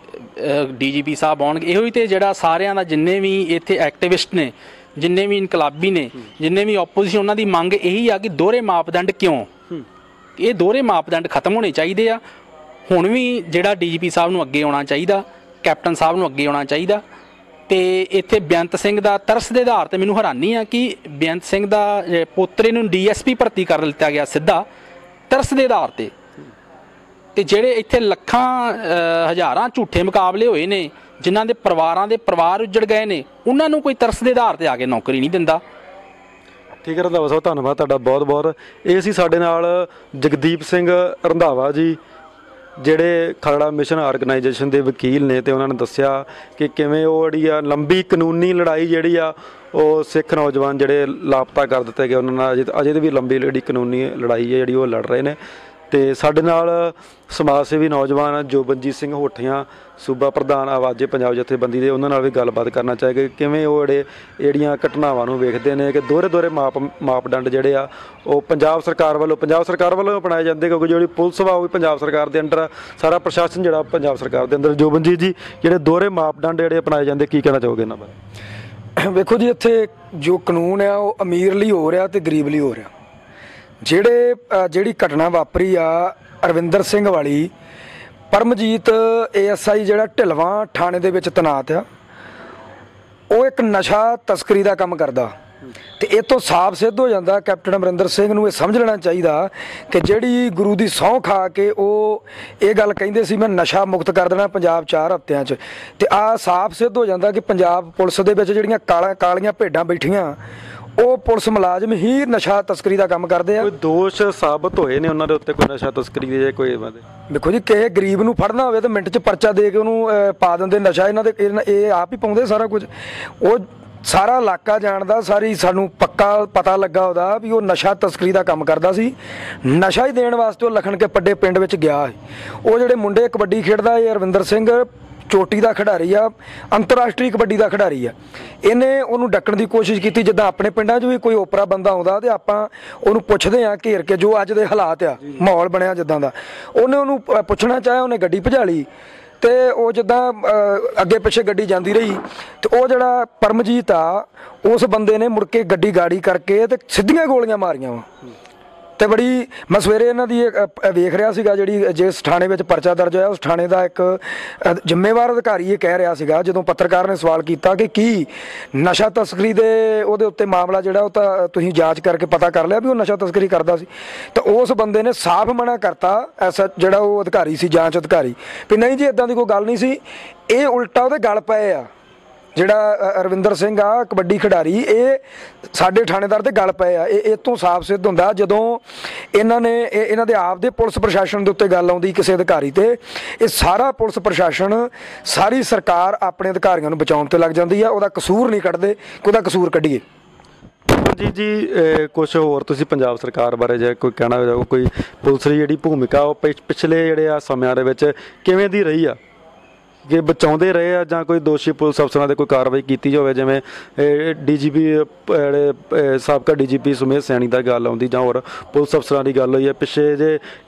DGP ਸਾਹਿਬ ਆਉਣਗੇ। ਇਹੋ ਹੀ ਤੇ ਜਿਹੜਾ ਸਾਰਿਆਂ ਦਾ, ਜਿੰਨੇ ਵੀ ਇੱਥੇ ਐਕਟਿਵਿਸਟ ਨੇ, ਜਿੰਨੇ ਵੀ ਇਨਕਲਾਬੀ ਨੇ, ਜਿੰਨੇ ਵੀ ਆਪੋਜੀਸ਼ਨ, ਉਹਨਾਂ ਦੀ ਮੰਗ ਇਹੀ ਆ ਕਿ ਦੋਹਰੇ ਮਾਪਦੰਡ ਕਿਉਂ? ਇਹ ਦੋਹਰੇ ਮਾਪਦੰਡ ਖਤਮ ਹੋਣੇ ਚਾਹੀਦੇ ਆ। ਹੁਣ ਵੀ ਜਿਹੜਾ DGP ਸਾਹਿਬ ਨੂੰ ਅੱਗੇ ਆਉਣਾ ਚਾਹੀਦਾ, ਕੈਪਟਨ ਸਾਹਿਬ ਨੂੰ ਅੱਗੇ ਆਉਣਾ ਚਾਹੀਦਾ। ਤੇ ਇੱਥੇ ਬੇਅੰਤ ਸਿੰਘ ਦਾ ਤਰਸ ਦੇ ਆਧਾਰ ਤੇ ਮੈਨੂੰ ਹੈਰਾਨੀ ਆ ਕਿ ਬੇਅੰਤ ਸਿੰਘ ਦਾ ਪੋਤਰੇ ਨੂੰ DSP ਭਰਤੀ ਕਰ ਲਿੱਤਾ ਗਿਆ ਸਿੱਧਾ ਤਰਸ ਦੇ ਆਧਾਰ ਤੇ। ਤੇ ਜਿਹੜੇ ਇੱਥੇ ਲੱਖਾਂ ਹਜ਼ਾਰਾਂ ਝੂਠੇ ਮੁਕਾਬਲੇ ਹੋਏ ਨੇ, ਜਿਨ੍ਹਾਂ ਦੇ ਪਰਿਵਾਰ ਉੱਜੜ ਗਏ ਨੇ ਉਹਨਾਂ ਨੂੰ ਕੋਈ ਤਰਸ ਦੇ ਆਧਾਰ ਤੇ ਆ ਕੇ ਨੌਕਰੀ ਨਹੀਂ ਦਿੰਦਾ। ਠੀਕ ਹੈ ਰੰਧਾਵਾ ਸਾਹਿਬ, ਧੰਨਵਾਦ ਤੁਹਾਡਾ ਬਹੁਤ ਬਹੁਤ। ਇਹ ਸੀ ਸਾਡੇ ਨਾਲ ਜਗਦੀਪ ਸਿੰਘ ਰੰਧਾਵਾ ਜੀ, ਜਿਹੜੇ ਖਰੜਾ ਮਿਸ਼ਨ ਆਰਗੇਨਾਈਜੇਸ਼ਨ ਦੇ ਵਕੀਲ ਨੇ, ਤੇ ਉਹਨਾਂ ਨੇ ਦੱਸਿਆ ਕਿ ਕਿਵੇਂ ਉਹ ਜਿਹੜੀ ਆ ਲੰਬੀ ਕਾਨੂੰਨੀ ਲੜਾਈ ਜਿਹੜੀ ਆ ਉਹ ਸਿੱਖ ਨੌਜਵਾਨ ਜਿਹੜੇ ਲਾਪਤਾ ਕਰ ਦਿੱਤੇ ਗਏ ਉਹਨਾਂ ਨਾਲ ਅਜੇ ਵੀ ਲੰਬੀ ਜਿਹੜੀ ਕਾਨੂੰਨੀ ਲੜਾਈ ਹੈ ਜਿਹੜੀ ਉਹ ਲੜ ਰਹੇ ਨੇ। ਤੇ ਸਾਡੇ ਨਾਲ ਸਮਾਜ ਸੇਵੀ ਨੌਜਵਾਨ ਜੋਬਨਜੀਤ ਸਿੰਘ ਹੋਠੀਆਂ, ਸੂਬਾ ਪ੍ਰਧਾਨ ਆਵਾਜ਼ੇ ਪੰਜਾਬ ਜਥੇਬੰਦੀ ਦੇ, ਉਹਨਾਂ ਨਾਲ ਵੀ ਗੱਲਬਾਤ ਕਰਨਾ ਚਾਹੇਗਾ ਕਿਵੇਂ ਉਹ ਜਿਹੜੀਆਂ ਘਟਨਾਵਾਂ ਨੂੰ ਵੇਖਦੇ ਨੇ ਕਿ ਦੋਹਰੇ ਮਾਪਦੰਡ ਜਿਹੜੇ ਆ ਉਹ ਪੰਜਾਬ ਸਰਕਾਰ ਵੱਲੋਂ ਅਪਣਾਏ ਜਾਂਦੇ, ਕਿਉਂਕਿ ਜਿਹੜੀ ਪੁਲਿਸ ਵਾ ਉਹ ਵੀ ਪੰਜਾਬ ਸਰਕਾਰ ਦੇ ਅੰਡਰ, ਸਾਰਾ ਪ੍ਰਸ਼ਾਸਨ ਜਿਹੜਾ ਪੰਜਾਬ ਸਰਕਾਰ ਦੇ ਅੰਦਰ। ਜੋਬਨਜੀਤ ਜੀ, ਜਿਹੜੇ ਦੋਹਰੇ ਮਾਪਦੰਡ ਜਿਹੜੇ ਅਪਣਾਏ ਜਾਂਦੇ, ਕੀ ਕਹਿਣਾ ਚਾਹੋਗੇ ਇਹਨਾਂ ਬਾਰੇ? ਵੇਖੋ ਜੀ, ਇੱਥੇ ਜੋ ਕਾਨੂੰਨ ਆ ਉਹ ਅਮੀਰ ਲਈ ਹੋ ਰਿਹਾ ਤੇ ਗਰੀਬ ਲਈ ਹੋ ਰਿਹਾ। ਜਿਹੜੀ ਘਟਨਾ ਵਾਪਰੀ ਆ ਅਰਵਿੰਦਰ ਸਿੰਘ ਵਾਲੀ, ਪਰਮਜੀਤ ASI ਜਿਹੜਾ ਢਿਲਵਾਂ ਥਾਣੇ ਦੇ ਵਿੱਚ ਤੈਨਾਤ ਆ, ਉਹ ਇੱਕ ਨਸ਼ਾ ਤਸਕਰੀ ਦਾ ਕੰਮ ਕਰਦਾ। ਤੇ ਇਹ ਤੋਂ ਸਾਫ਼ ਸਿੱਧ ਹੋ ਜਾਂਦਾ ਕੈਪਟਨ ਅਮਰਿੰਦਰ ਸਿੰਘ ਨੂੰ ਇਹ ਸਮਝ ਲੈਣਾ ਚਾਹੀਦਾ ਕਿ ਜਿਹੜੀ ਗੁਰੂ ਦੀ ਸਹੁੰ ਖਾ ਕੇ ਉਹ ਇਹ ਗੱਲ ਕਹਿੰਦੇ ਸੀ ਮੈਂ ਨਸ਼ਾ ਮੁਕਤ ਕਰ ਦੇਣਾ ਪੰਜਾਬ 4 ਹਫ਼ਤਿਆਂ 'ਚ, ਤੇ ਆਹ ਸਾਫ਼ ਸਿੱਧ ਹੋ ਜਾਂਦਾ ਕਿ ਪੰਜਾਬ ਪੁਲਿਸ ਦੇ ਵਿੱਚ ਜਿਹੜੀਆਂ ਕਾਲੀਆਂ ਭੇਡਾਂ ਬੈਠੀਆਂ ਉਹ ਪੁਲਿਸ ਮੁਲਾਜ਼ਮ ਹੀ ਨਸ਼ਾ ਤਸਕਰੀ ਦਾ ਕੰਮ ਕਰਦੇ ਆ। ਕੋਈ ਦੋਸ਼ ਸਾਬਤ ਹੋਏ ਨੇ ਉਹਨਾਂ ਦੇ ਉੱਤੇ ਕੋਈ ਨਸ਼ਾ ਤਸਕਰੀ ਦੇ ਜਾਂ ਕੋਈ? ਦੇਖੋ ਜੀ, ਕਿਸੇ ਗਰੀਬ ਨੂੰ ਫੜਨਾ ਹੋਵੇ ਤਾਂ ਮਿੰਟ 'ਚ ਪਰਚਾ ਦੇ ਕੇ ਉਹਨੂੰ ਪਾ ਦਿੰਦੇ ਨਸ਼ਾ। ਇਹ ਆਪ ਹੀ ਪਾਉਂਦੇ ਸਾਰਾ ਕੁਝ। ਉਹ ਸਾਰਾ ਇਲਾਕਾ ਜਾਣਦਾ, ਸਾਰੀ ਸਾਨੂੰ ਪੱਕਾ ਪਤਾ ਲੱਗਾ ਉਹਦਾ ਵੀ ਉਹ ਨਸ਼ਾ ਤਸਕਰੀ ਦਾ ਕੰਮ ਕਰਦਾ ਸੀ। ਨਸ਼ਾ ਹੀ ਦੇਣ ਵਾਸਤੇ ਉਹ ਲਖਣ ਕੇ ਪੱਡੇ ਪਿੰਡ ਵਿੱਚ ਗਿਆ। ਉਹ ਜਿਹੜੇ ਮੁੰਡੇ ਕਬੱਡੀ ਖੇਡਦਾ, ਇਹ ਅਰਵਿੰਦਰ ਸਿੰਘ ਚੋਟੀ ਦਾ ਖਿਡਾਰੀ ਆ, ਅੰਤਰਰਾਸ਼ਟਰੀ ਕਬੱਡੀ ਦਾ ਖਿਡਾਰੀ ਆ। ਇਹਨੇ ਉਹਨੂੰ ਡੱਕਣ ਦੀ ਕੋਸ਼ਿਸ਼ ਕੀਤੀ। ਜਿੱਦਾਂ ਆਪਣੇ ਪਿੰਡਾਂ 'ਚ ਵੀ ਕੋਈ ਓਪਰਾ ਬੰਦਾ ਆਉਂਦਾ ਤੇ ਆਪਾਂ ਉਹਨੂੰ ਪੁੱਛਦੇ ਆ ਘੇਰ ਕੇ, ਜੋ ਅੱਜ ਦੇ ਹਾਲਾਤ ਆ, ਮਾਹੌਲ ਬਣਿਆ ਜਿੱਦਾਂ ਦਾ, ਉਹਨੂੰ ਪੁੱਛਣਾ ਚਾਹਿਆ, ਉਹਨੇ ਗੱਡੀ ਭਜਾ ਲਈ ਤੇ ਉਹ ਜਿੱਦਾਂ ਅੱਗੇ ਪਿੱਛੇ ਗੱਡੀ ਜਾਂਦੀ ਰਹੀ ਤੇ ਉਹ ਜਿਹੜਾ ਪਰਮਜੀਤ ਆ, ਉਸ ਬੰਦੇ ਨੇ ਮੁੜ ਕੇ ਗੱਡੀ ਗਾੜੀ ਕਰਕੇ ਤੇ ਸਿੱਧੀਆਂ ਗੋਲੀਆਂ ਮਾਰੀਆਂ ਵਾ। ਤੇ ਬੜੀ ਮੈਂ ਸਵੇਰੇ ਇਹਨਾਂ ਦੀ ਵੇਖ ਰਿਹਾ ਸੀਗਾ, ਜਿਹੜੀ ਜਿਸ ਥਾਣੇ ਵਿੱਚ ਪਰਚਾ ਦਰਜ ਹੋਇਆ ਉਸ ਥਾਣੇ ਦਾ ਇੱਕ ਜ਼ਿੰਮੇਵਾਰ ਅਧਿਕਾਰੀ ਇਹ ਕਹਿ ਰਿਹਾ ਸੀਗਾ, ਜਦੋਂ ਪੱਤਰਕਾਰ ਨੇ ਸਵਾਲ ਕੀਤਾ ਕਿ ਕੀ ਨਸ਼ਾ ਤਸਕਰੀ ਦੇ ਉਹਦੇ ਉੱਤੇ ਮਾਮਲਾ ਜਿਹੜਾ ਉਹ ਤਾਂ ਤੁਸੀਂ ਜਾਂਚ ਕਰਕੇ ਪਤਾ ਕਰ ਲਿਆ ਵੀ ਉਹ ਨਸ਼ਾ ਤਸਕਰੀ ਕਰਦਾ ਸੀ, ਤਾਂ ਉਸ ਬੰਦੇ ਨੇ ਸਾਫ਼ ਮਨਾ ਕਰਤਾ, ਐਸਾ ਜਿਹੜਾ ਉਹ ਅਧਿਕਾਰੀ ਸੀ, ਜਾਂਚ ਅਧਿਕਾਰੀ, ਵੀ ਨਹੀਂ ਜੀ ਇੱਦਾਂ ਦੀ ਕੋਈ ਗੱਲ ਨਹੀਂ ਸੀ। ਇਹ ਉਲਟਾ ਉਹਦੇ ਗਲ ਪਏ ਆ। ਜਿਹੜਾ ਅਰਵਿੰਦਰ ਸਿੰਘ ਆ ਕਬੱਡੀ ਖਿਡਾਰੀ, ਇਹ ਸਾਡੇ ਥਾਣੇਦਾਰ ਦੇ ਗਲ ਪਏ ਆ। ਇਹ ਤੋਂ ਸਾਫ਼ ਸਿੱਧ ਹੁੰਦਾ ਜਦੋਂ ਇਹਨਾਂ ਦੇ ਆਪ ਦੇ ਪੁਲਿਸ ਪ੍ਰਸ਼ਾਸਨ ਦੇ ਉੱਤੇ ਗੱਲ ਆਉਂਦੀ ਕਿਸੇ ਅਧਿਕਾਰੀ ਤੇ, ਇਹ ਸਾਰਾ ਪੁਲਿਸ ਪ੍ਰਸ਼ਾਸਨ, ਸਾਰੀ ਸਰਕਾਰ ਆਪਣੇ ਅਧਿਕਾਰੀਆਂ ਨੂੰ ਬਚਾਉਣ ਤੇ ਲੱਗ ਜਾਂਦੀ ਆ। ਉਹਦਾ ਕਸੂਰ ਨਹੀਂ ਕੱਢਦੇ ਕਿ ਉਹਦਾ ਕਸੂਰ ਕੱਢੀਏ। ਜੀ ਕੁਛ ਹੋਰ ਤੁਸੀਂ ਪੰਜਾਬ ਸਰਕਾਰ ਬਾਰੇ ਜੇ ਕੋਈ ਕਹਿਣਾ ਹੋਵੇ, ਕੋਈ ਪੁਲਿਸ ਦੀ ਜਿਹੜੀ ਭੂਮਿਕਾ ਉਹ ਪਿਛਲੇ ਜਿਹੜੇ ਆ ਸਮਿਆਂ ਦੇ ਵਿੱਚ ਕਿਵੇਂ ਦੀ ਰਹੀ ਆ, ਕਿ ਬਚਾਉਂਦੇ ਰਹੇ ਆ ਜਾਂ ਕੋਈ ਦੋਸ਼ੀ ਪੁਲਿਸ ਅਫਸਰਾਂ 'ਤੇ ਕੋਈ ਕਾਰਵਾਈ ਕੀਤੀ ਜਾਵੇ? ਜਿਵੇਂ DGP ਜਿਹੜੇ ਸਾਬਕਾ DGP ਸੁਮੇਧ ਸੈਣੀ ਦਾ ਗੱਲ ਆਉਂਦੀ, ਜਾਂ ਹੋਰ ਪੁਲਿਸ ਅਫਸਰਾਂ ਦੀ ਗੱਲ ਹੋਈ ਹੈ ਪਿੱਛੇ ਜੇ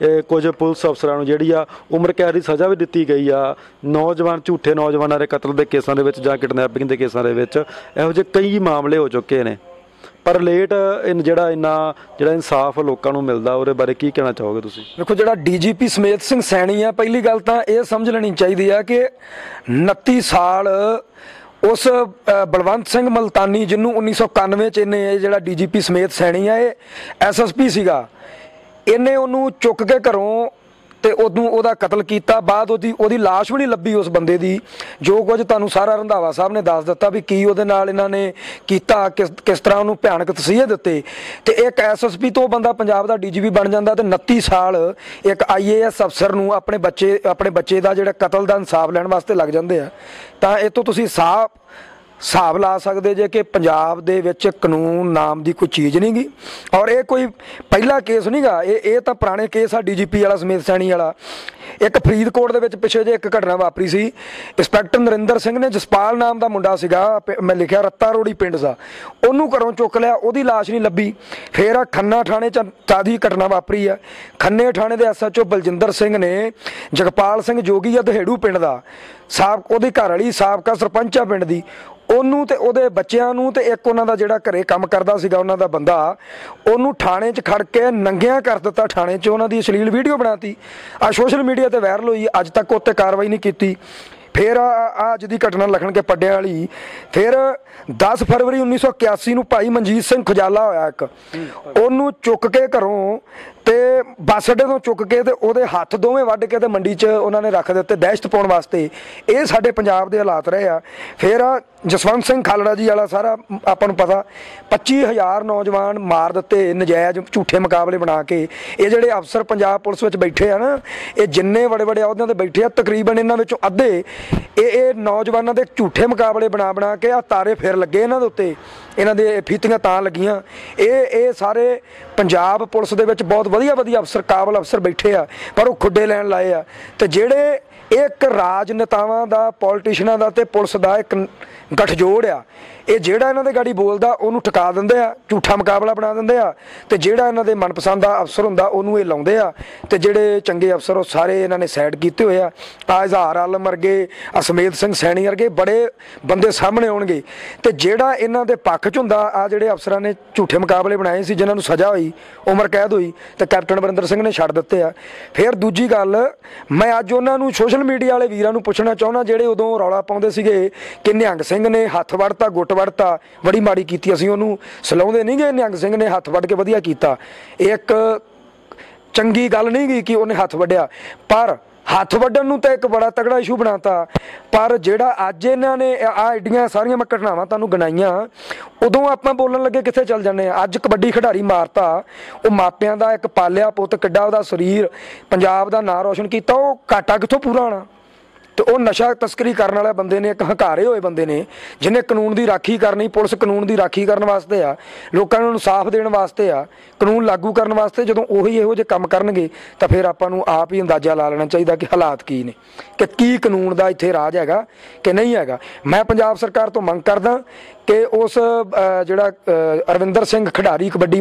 ਕੁਝ ਪੁਲਿਸ ਅਫਸਰਾਂ ਨੂੰ ਜਿਹੜੀ ਆ ਉਮਰ ਕੈਦ ਦੀ ਸਜ਼ਾ ਵੀ ਦਿੱਤੀ ਗਈ ਆ। ਝੂਠੇ ਨੌਜਵਾਨਾਂ ਦੇ ਕਤਲ ਦੇ ਕੇਸਾਂ ਦੇ ਵਿੱਚ ਜਾਂ ਕਿਡਨੈਪਿੰਗ ਦੇ ਕੇਸਾਂ ਦੇ ਵਿੱਚ ਇਹੋ ਜਿਹੇ ਕਈ ਮਾਮਲੇ ਹੋ ਚੁੱਕੇ ਨੇ, ਪਰ ਲੇਟ ਜਿਹੜਾ ਇਨਸਾਫ ਲੋਕਾਂ ਨੂੰ ਮਿਲਦਾ, ਉਹਦੇ ਬਾਰੇ ਕੀ ਕਹਿਣਾ ਚਾਹੋਗੇ ਤੁਸੀਂ? ਦੇਖੋ, ਜਿਹੜਾ DGP ਸੁਮੇਧ ਸਿੰਘ ਸੈਣੀ ਆ, ਪਹਿਲੀ ਗੱਲ ਤਾਂ ਇਹ ਸਮਝ ਲੈਣੀ ਚਾਹੀਦੀ ਆ ਕਿ 29 ਸਾਲ ਉਸ ਬਲਵੰਤ ਸਿੰਘ ਮਲਤਾਨੀ, ਜਿਹਨੂੰ 1991 'ਚ ਇਹਨੇ, ਜਿਹੜਾ DGP ਸੁਮੇਧ ਸੈਣੀ ਆ, ਇਹ SSP ਸੀਗਾ, ਇਹਨੇ ਉਹਨੂੰ ਚੁੱਕ ਕੇ ਘਰੋਂ ਤੇ ਉਹਦਾ ਕਤਲ ਕੀਤਾ। ਬਾਅਦ ਉਹਦੀ ਲਾਸ਼ ਵੀ ਨਹੀਂ ਲੱਭੀ ਉਸ ਬੰਦੇ ਦੀ। ਜੋ ਕੁਝ ਤੁਹਾਨੂੰ ਸਾਰਾ ਰੰਧਾਵਾ ਸਾਹਿਬ ਨੇ ਦੱਸ ਦਿੱਤਾ ਵੀ ਕੀ ਉਹਦੇ ਨਾਲ ਇਹਨਾਂ ਨੇ ਕੀਤਾ, ਕਿਸ ਤਰ੍ਹਾਂ ਉਹਨੂੰ ਭਿਆਨਕ ਤਸੀਹੇ ਦਿੱਤੇ। ਤੇ ਇੱਕ SSP ਤੋਂ ਬੰਦਾ ਪੰਜਾਬ ਦਾ DGP ਬਣ ਜਾਂਦਾ ਤੇ 29 ਸਾਲ ਇੱਕ IAS ਅਫਸਰ ਨੂੰ ਆਪਣੇ ਬੱਚੇ ਦਾ ਜਿਹੜਾ ਕਤਲ ਦਾ ਇਨਸਾਫ ਲੈਣ ਵਾਸਤੇ ਲੱਗ ਜਾਂਦੇ ਆ। ਤਾਂ ਇਹ ਤੋਂ ਤੁਸੀਂ ਹਿਸਾਬ ਲਾ ਸਕਦੇ ਜੇ ਕਿ ਪੰਜਾਬ ਦੇ ਵਿੱਚ ਕਾਨੂੰਨ ਨਾਮ ਦੀ ਕੋਈ ਚੀਜ਼ ਨਹੀਂ ਗੀ। ਔਰ ਇਹ ਕੋਈ ਪਹਿਲਾ ਕੇਸ ਨਹੀਂ ਗਾ, ਇਹ ਤਾਂ ਪੁਰਾਣੇ ਕੇਸ ਆ। DGP ਵਾਲਾ ਸੁਮੇਧ ਸੈਣੀ ਵਾਲਾ, ਇੱਕ ਫਰੀਦਕੋਟ ਦੇ ਵਿੱਚ ਪਿੱਛੇ ਜੇ ਇੱਕ ਘਟਨਾ ਵਾਪਰੀ ਸੀ। ਇੰਸਪੈਕਟਰ ਨਰਿੰਦਰ ਸਿੰਘ ਨੇ, ਜਸਪਾਲ ਨਾਮ ਦਾ ਮੁੰਡਾ ਸੀਗਾ, ਮੈਂ ਲਿਖਿਆ ਰੱਤਾ ਰੋੜੀ ਪਿੰਡ ਦਾ, ਉਹਨੂੰ ਘਰੋਂ ਚੁੱਕ ਲਿਆ, ਉਹਦੀ ਲਾਸ਼ ਨਹੀਂ ਲੱਭੀ। ਫਿਰ ਆ ਖੰਨਾ ਥਾਣੇ 'ਚ ਤਾਦੀ ਘਟਨਾ ਵਾਪਰੀ ਆ। ਖੰਨੇ ਥਾਣੇ ਦੇ SHO ਬਲਜਿੰਦਰ ਸਿੰਘ ਨੇ ਜਗਪਾਲ ਸਿੰਘ ਜੋਗੀ ਆ ਦਹੇੜੂ ਪਿੰਡ ਦਾ, ਉਹਦੀ ਘਰ ਵਾਲੀ ਸਾਬਕਾ ਸਰਪੰਚ ਆ ਪਿੰਡ ਦੀ, ਉਹਨੂੰ ਤੇ ਉਹਦੇ ਬੱਚਿਆਂ ਨੂੰ ਤੇ ਇੱਕ ਉਹਨਾਂ ਦਾ ਜਿਹੜਾ ਘਰੇ ਕੰਮ ਕਰਦਾ ਸੀਗਾ ਉਹਨਾਂ ਦਾ ਬੰਦਾ, ਉਹਨੂੰ ਥਾਣੇ 'ਚ ਖੜ ਕੇ ਨੰਗਿਆਂ ਕਰ ਦਿੱਤਾ। ਥਾਣੇ 'ਚ ਉਹਨਾਂ ਦੀ ਅਸ਼ਲੀਲ ਵੀਡੀਓ ਬਣਾਤੀ, ਆ ਸੋਸ਼ਲ ਮੀਡੀਆ ਤੇ ਵਾਇਰਲ ਹੋਈ। ਅੱਜ ਤੱਕ ਉੱਤੇ ਕਾਰਵਾਈ ਨਹੀਂ ਕੀਤੀ। ਫਿਰ ਅੱਜ ਦੀ ਘਟਨਾ ਲਖਣ ਕੇ ਪੱਡਿਆਂ ਵਾਲੀ। ਫਿਰ 10 ਫਰਵਰੀ 1981 ਨੂੰ ਭਾਈ ਮਨਜੀਤ ਸਿੰਘ ਖੁਜਾਲਾ ਹੋਇਆ ਇੱਕ, ਉਹਨੂੰ ਚੁੱਕ ਕੇ ਘਰੋਂ ਤੇ ਬੱਸ ਅੱਡੇ ਤੋਂ ਚੁੱਕ ਕੇ ਤੇ ਉਹਦੇ ਹੱਥ ਦੋਵੇਂ ਵੱਢ ਕੇ ਤੇ ਮੰਡੀ 'ਚ ਉਹਨਾਂ ਨੇ ਰੱਖ ਦਿੱਤੇ ਦਹਿਸ਼ਤ ਪਾਉਣ ਵਾਸਤੇ। ਇਹ ਸਾਡੇ ਪੰਜਾਬ ਦੇ ਹਾਲਾਤ ਰਹੇ ਆ। ਫਿਰ ਜਸਵੰਤ ਸਿੰਘ ਖਾਲੜਾ ਜੀ ਵਾਲਾ ਸਾਰਾ ਆਪਾਂ ਨੂੰ ਪਤਾ, 25,000 ਨੌਜਵਾਨ ਮਾਰ ਦਿੱਤੇ ਨਜਾਇਜ਼ ਝੂਠੇ ਮੁਕਾਬਲੇ ਬਣਾ ਕੇ। ਇਹ ਜਿਹੜੇ ਅਫਸਰ ਪੰਜਾਬ ਪੁਲਿਸ ਵਿੱਚ ਬੈਠੇ ਆ ਨਾ, ਇਹ ਜਿੰਨੇ ਬੜੇ ਬੜੇ ਅਹੁਦਿਆਂ 'ਤੇ ਬੈਠੇ ਆ, ਤਕਰੀਬਨ ਇਹਨਾਂ ਵਿੱਚੋਂ ਅੱਧੇ ਇਹ ਨੌਜਵਾਨਾਂ ਦੇ ਝੂਠੇ ਮੁਕਾਬਲੇ ਬਣਾ ਕੇ ਆ ਤਾਰੇ ਫਿਰ ਲੱਗੇ ਇਹਨਾਂ ਦੇ ਉੱਤੇ, ਇਹਨਾਂ ਦੇ ਫੀਤੀਆਂ ਤਾਂ ਲੱਗੀਆਂ। ਇਹ ਸਾਰੇ ਪੰਜਾਬ ਪੁਲਿਸ ਦੇ ਵਿੱਚ ਬਹੁਤ ਵਧੀਆ ਅਫਸਰ, ਕਾਬਲ ਅਫਸਰ ਬੈਠੇ ਆ, ਪਰ ਉਹ ਖੁੱਡੇ ਲੈਣ ਲਾਏ ਆ। ਤੇ ਜਿਹੜੇ ਇੱਕ ਰਾਜਨੇਤਾਵਾਂ ਦਾ, ਪੋਲੀਟੀਸ਼ੀਅਨਾਂ ਦਾ ਤੇ ਪੁਲਿਸ ਦਾ ਇੱਕ ਗਠਜੋੜ ਆ, ਇਹ ਜਿਹੜਾ ਇਹਨਾਂ ਦੇ ਗਾੜੀ ਬੋਲਦਾ ਉਹਨੂੰ ਠਕਾ ਦਿੰਦੇ ਆ, ਝੂਠਾ ਮੁਕਾਬਲਾ ਬਣਾ ਦਿੰਦੇ ਆ। ਤੇ ਜਿਹੜਾ ਇਹਨਾਂ ਦੇ ਮਨਪਸੰਦ ਦਾ ਅਫਸਰ ਹੁੰਦਾ ਉਹਨੂੰ ਇਹ ਲਾਉਂਦੇ ਆ। ਤੇ ਜਿਹੜੇ ਚੰਗੇ ਅਫਸਰ ਉਹ ਸਾਰੇ ਇਹਨਾਂ ਨੇ ਸਾਈਡ ਕੀਤੇ ਹੋਏ ਆ। ਇਜ਼ਹਾਰ ਆਲਮ ਵਰਗੇ, ਅਸਮੇਤ ਸਿੰਘ ਸੈਣੀ ਵਰਗੇ ਬੜੇ ਬੰਦੇ ਸਾਹਮਣੇ ਆਉਣਗੇ। ਤੇ ਜਿਹੜਾ ਇਹਨਾਂ ਦੇ ਪੱਖ 'ਚ ਹੁੰਦਾ, ਆ ਜਿਹੜੇ ਅਫਸਰਾਂ ਨੇ ਝੂਠੇ ਮੁਕਾਬਲੇ ਬਣਾਏ ਸੀ, ਜਿਨ੍ਹਾਂ ਨੂੰ ਸਜ਼ਾ ਹੋਈ, ਉਮਰ ਕੈਦ ਹੋਈ, ਤੇ ਕੈਪਟਨ ਅਮਰਿੰਦਰ ਸਿੰਘ ਨੇ ਛੱਡ ਦਿੱਤੇ ਆ। ਫਿਰ ਦੂਜੀ ਗੱਲ, ਮੈਂ ਅੱਜ ਉਹਨਾਂ ਨੂੰ ਸੋਸ਼ਲ ਮੀਡੀਆ ਵਾਲੇ ਵੀਰਾਂ ਨੂੰ ਪੁੱਛਣਾ ਚਾਹੁੰਦਾ, ਜਿਹੜੇ ਉਦੋਂ ਰੌਲਾ ਪਾਉਂਦੇ ਸੀਗੇ ਕਿ ਨਿਹੰਗ ਸਿੰਘ ਨੇ ਹੱਥ ਵੜਤਾ, ਗੁੱਟ ਵੜਤਾ, ਬੜੀ ਮਾੜੀ ਕੀਤੀ, ਅਸੀਂ ਉਹਨੂੰ ਸਲਾਉਂਦੇ ਨਹੀਂ ਗਏ। ਨਿਹੰਗ ਸਿੰਘ ਨੇ ਹੱਥ ਵੱਢ ਕੇ ਵਧੀਆ ਕੀਤਾ, ਇੱਕ ਚੰਗੀ ਗੱਲ ਨਹੀਂ ਗਈ ਕਿ ਉਹਨੇ ਹੱਥ ਵੱਢਿਆ, ਪਰ ਹੱਥ ਵੱਢਣ ਨੂੰ ਤਾਂ ਇੱਕ ਬੜਾ ਤਗੜਾ ਇਸ਼ੂ ਬਣਾਤਾ। ਪਰ ਜਿਹੜਾ ਅੱਜ ਇਹਨਾਂ ਨੇ ਆ ਐਡੀਆਂ ਸਾਰੀਆਂ ਮੈਂ ਘਟਨਾਵਾਂ ਤੁਹਾਨੂੰ ਗਿਣਾਈਆਂ, ਉਦੋਂ ਆਪਾਂ ਬੋਲਣ ਲੱਗੇ ਕਿੱਥੇ ਚੱਲ ਜਾਂਦੇ ਆ। ਅੱਜ ਕਬੱਡੀ ਖਿਡਾਰੀ ਮਾਰਤਾ, ਉਹ ਮਾਪਿਆਂ ਦਾ ਇੱਕ ਪਾਲਿਆ ਪੁੱਤ, ਕਿੱਡਾ ਉਹਦਾ ਸਰੀਰ, ਪੰਜਾਬ ਦਾ ਨਾਂ ਰੋਸ਼ਨ ਕੀਤਾ, ਉਹ ਘਾਟਾ ਕਿੱਥੋਂ ਪੂਰਾ ਹੋਣਾ। ਤੇ ਉਹ ਨਸ਼ਾ ਤਸਕਰੀ ਕਰਨ ਵਾਲੇ ਬੰਦੇ ਨੇ, ਇੱਕ ਹੰਕਾਰੇ ਹੋਏ ਬੰਦੇ ਨੇ, ਜਿਹਨੇ ਕਾਨੂੰਨ ਦੀ ਰਾਖੀ ਕਰਨੀ। ਪੁਲਿਸ ਕਾਨੂੰਨ ਦੀ ਰਾਖੀ ਕਰਨ ਵਾਸਤੇ ਆ, ਲੋਕਾਂ ਨੂੰ ਇਨਸਾਫ ਦੇਣ ਵਾਸਤੇ ਆ, ਕਾਨੂੰਨ ਲਾਗੂ ਕਰਨ ਵਾਸਤੇ। ਜਦੋਂ ਉਹੀ ਇਹੋ ਜਿਹੇ ਕੰਮ ਕਰਨਗੇ ਤਾਂ ਫਿਰ ਆਪਾਂ ਨੂੰ ਆਪ ਹੀ ਅੰਦਾਜ਼ਾ ਲਾ ਲੈਣਾ ਚਾਹੀਦਾ ਕਿ ਹਾਲਾਤ ਕੀ ਨੇ, ਕਿ ਕੀ ਕਾਨੂੰਨ ਦਾ ਇੱਥੇ ਰਾਜ ਹੈਗਾ ਕਿ ਨਹੀਂ ਹੈਗਾ। ਮੈਂ ਪੰਜਾਬ ਸਰਕਾਰ ਤੋਂ ਮੰਗ ਕਰਦਾ ਕਿ ਉਸ ਜਿਹੜਾ ਅਰਵਿੰਦਰ ਸਿੰਘ ਖਿਡਾਰੀ ਕਬੱਡੀ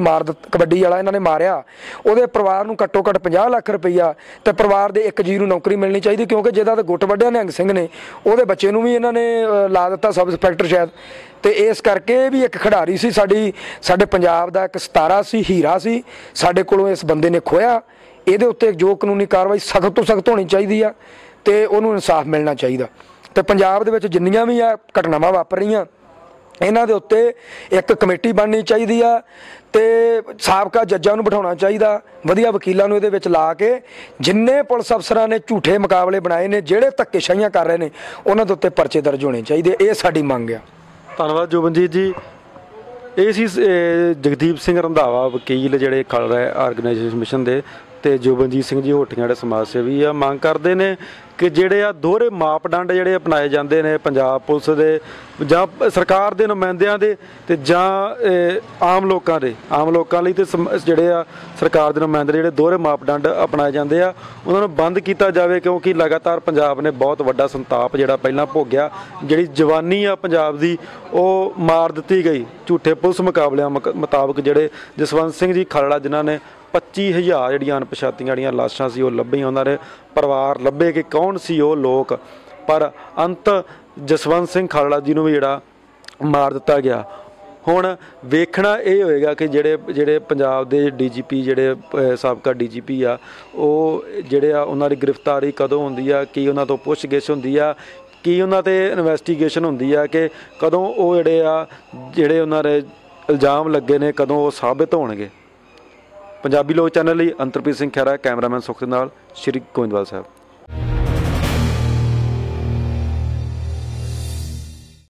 ਵਾਲਾ ਇਹਨਾਂ ਨੇ ਮਾਰਿਆ, ਉਹਦੇ ਪਰਿਵਾਰ ਨੂੰ ਘੱਟੋ ਘੱਟ 50 ਲੱਖ ਰੁਪਈਆ ਤੇ ਪਰਿਵਾਰ ਦੇ ਇੱਕ ਜੀ ਨੂੰ ਨੌਕਰੀ ਮਿਲਣੀ ਚਾਹੀਦੀ। ਕਿਉਂਕਿ ਜਿਹਦਾ ਤਾਂ ਗੁੱਟ ਵੱਢਿਆ ਨਿਹੰਗ ਸਿੰਘ ਨੇ, ਉਹਦੇ ਬੱਚੇ ਨੂੰ ਵੀ ਇਹਨਾਂ ਨੇ ਲਾ ਦਿੱਤਾ ਸਬ ਇੰਸਪੈਕਟਰ ਸ਼ਾਇਦ। ਤੇ ਇਸ ਕਰਕੇ ਵੀ ਇੱਕ ਖਿਡਾਰੀ ਸੀ, ਸਾਡੇ ਪੰਜਾਬ ਦਾ ਇੱਕ ਸਿਤਾਰਾ ਸੀ, ਹੀਰਾ ਸੀ, ਸਾਡੇ ਕੋਲੋਂ ਇਸ ਬੰਦੇ ਨੇ ਖੋਇਆ। ਇਹਦੇ ਉੱਤੇ ਜੋ ਕਾਨੂੰਨੀ ਕਾਰਵਾਈ ਸਖਤ ਤੋਂ ਸਖਤ ਹੋਣੀ ਚਾਹੀਦੀ ਆ ਤੇ ਉਹਨੂੰ ਇਨਸਾਫ ਮਿਲਣਾ ਚਾਹੀਦਾ। ਤੇ ਪੰਜਾਬ ਦੇ ਵਿੱਚ ਜਿੰਨੀਆਂ ਵੀ ਆ ਘਟਨਾਵਾਂ ਵਾਪਰ ਰਹੀਆਂ, ਇਹਨਾਂ ਦੇ ਉੱਤੇ ਇੱਕ ਕਮੇਟੀ ਬਣਨੀ ਚਾਹੀਦੀ ਆ ਤੇ ਸਾਬਕਾ ਜੱਜਾਂ ਨੂੰ ਬਿਠਾਉਣਾ ਚਾਹੀਦਾ, ਵਧੀਆ ਵਕੀਲਾਂ ਨੂੰ ਇਹਦੇ ਵਿੱਚ ਲਾ ਕੇ। ਜਿੰਨੇ ਪੁਲਿਸ ਅਫਸਰਾਂ ਨੇ ਝੂਠੇ ਮੁਕਾਬਲੇ ਬਣਾਏ ਨੇ, ਜਿਹੜੇ ਧੱਕੇਸ਼ਾਹੀਆਂ ਕਰ ਰਹੇ ਨੇ, ਉਹਨਾਂ ਦੇ ਉੱਤੇ ਪਰਚੇ ਦਰਜ ਹੋਣੇ ਚਾਹੀਦੇ। ਇਹ ਸਾਡੀ ਮੰਗ ਆ। ਧੰਨਵਾਦ ਜੋਬਨਜੀਤ ਜੀ। ਇਹ ਸੀ ਜਗਦੀਪ ਸਿੰਘ ਰੰਧਾਵਾ, ਵਕੀਲ ਜਿਹੜੇ ਖਾਲੜਾ ਆਰਗੇਨਾਈਜੇਸ਼ਨ ਮਿਸ਼ਨ ਦੇ, ਤੇ ਜੋਬਨਜੀਤ ਸਿੰਘ ਜੀ ਹੋਠੀਆਂ ਜਿਹੜੇ ਸਮਾਜ ਸੇਵੀ ਆ। ਮੰਗ ਕਰਦੇ ਨੇ ਕਿ ਜਿਹੜੇ ਆ ਦੋਹਰੇ ਮਾਪਦੰਡ ਜਿਹੜੇ ਅਪਣਾਏ ਜਾਂਦੇ ਨੇ ਪੰਜਾਬ ਪੁਲਿਸ ਦੇ ਜਾਂ ਸਰਕਾਰ ਦੇ ਨੁਮਾਇੰਦਿਆਂ ਦੇ ਤੇ ਜਾਂ ਆਮ ਲੋਕਾਂ ਲਈ, ਤੇ ਜਿਹੜੇ ਆ ਸਰਕਾਰ ਦੇ ਨੁਮਾਇੰਦੇ ਜਿਹੜੇ ਦੋਹਰੇ ਮਾਪਦੰਡ ਅਪਣਾਏ ਜਾਂਦੇ ਆ, ਉਹਨਾਂ ਨੂੰ ਬੰਦ ਕੀਤਾ ਜਾਵੇ। ਕਿਉਂਕਿ ਲਗਾਤਾਰ ਪੰਜਾਬ ਨੇ ਬਹੁਤ ਵੱਡਾ ਸੰਤਾਪ ਜਿਹੜਾ ਪਹਿਲਾਂ ਭੋਗਿਆ। ਜਿਹੜੀ ਜਵਾਨੀ ਆ ਪੰਜਾਬ ਦੀ, ਉਹ ਮਾਰ ਦਿੱਤੀ ਗਈ ਝੂਠੇ ਪੁਲਿਸ ਮੁਕਾਬਲਿਆਂ ਮੁਤਾਬਕ। ਜਿਹੜੇ ਜਸਵੰਤ ਸਿੰਘ ਜੀ ਖਾਲੜਾ, ਜਿਨ੍ਹਾਂ ਨੇ 25,000 ਜਿਹੜੀਆਂ ਅਣਪਛਾਤੀਆਂ ਜਿਹੜੀਆਂ ਲਾਸ਼ਾਂ ਸੀ ਉਹ ਲੱਭੀਆਂ, ਉਹਨਾਂ ਦੇ ਪਰਿਵਾਰ ਲੱਭੇ ਕਿ ਕੌਣ ਸੀ ਉਹ ਲੋਕ, ਪਰ ਅੰਤ ਜਸਵੰਤ ਸਿੰਘ ਖਾਲੜਾ ਜੀ ਨੂੰ ਵੀ ਜਿਹੜਾ ਮਾਰ ਦਿੱਤਾ ਗਿਆ। ਹੁਣ ਵੇਖਣਾ ਇਹ ਹੋਏਗਾ ਕਿ ਜਿਹੜੇ ਪੰਜਾਬ ਦੇ DGP, ਜਿਹੜੇ ਸਾਬਕਾ DGP ਆ, ਉਹ ਜਿਹੜੇ ਆ ਉਹਨਾਂ ਦੀ ਗ੍ਰਿਫਤਾਰੀ ਕਦੋਂ ਹੁੰਦੀ ਆ, ਕੀ ਉਹਨਾਂ ਤੋਂ ਪੁੱਛਗਿੱਛ ਹੁੰਦੀ ਆ, ਕੀ ਉਹਨਾਂ 'ਤੇ ਇਨਵੈਸਟੀਗੇਸ਼ਨ ਹੁੰਦੀ ਆ, ਕਿ ਕਦੋਂ ਉਹ ਜਿਹੜੇ ਉਹਨਾਂ ਦੇ ਇਲਜ਼ਾਮ ਲੱਗੇ ਨੇ ਕਦੋਂ ਉਹ ਸਾਬਿਤ ਹੋਣਗੇ। ਪੰਜਾਬੀ ਲੋਕ ਚੈਨਲ ਲਈ ਅੰਤਰਪ੍ਰੀਤ ਸਿੰਘ ਖਹਿਰਾ, ਕੈਮਰਾਮੈਨ ਸੁਖ ਦੇ ਨਾਲ, ਸ਼੍ਰੀ ਗੋਇੰਦਵਾਲ ਸਾਹਿਬ।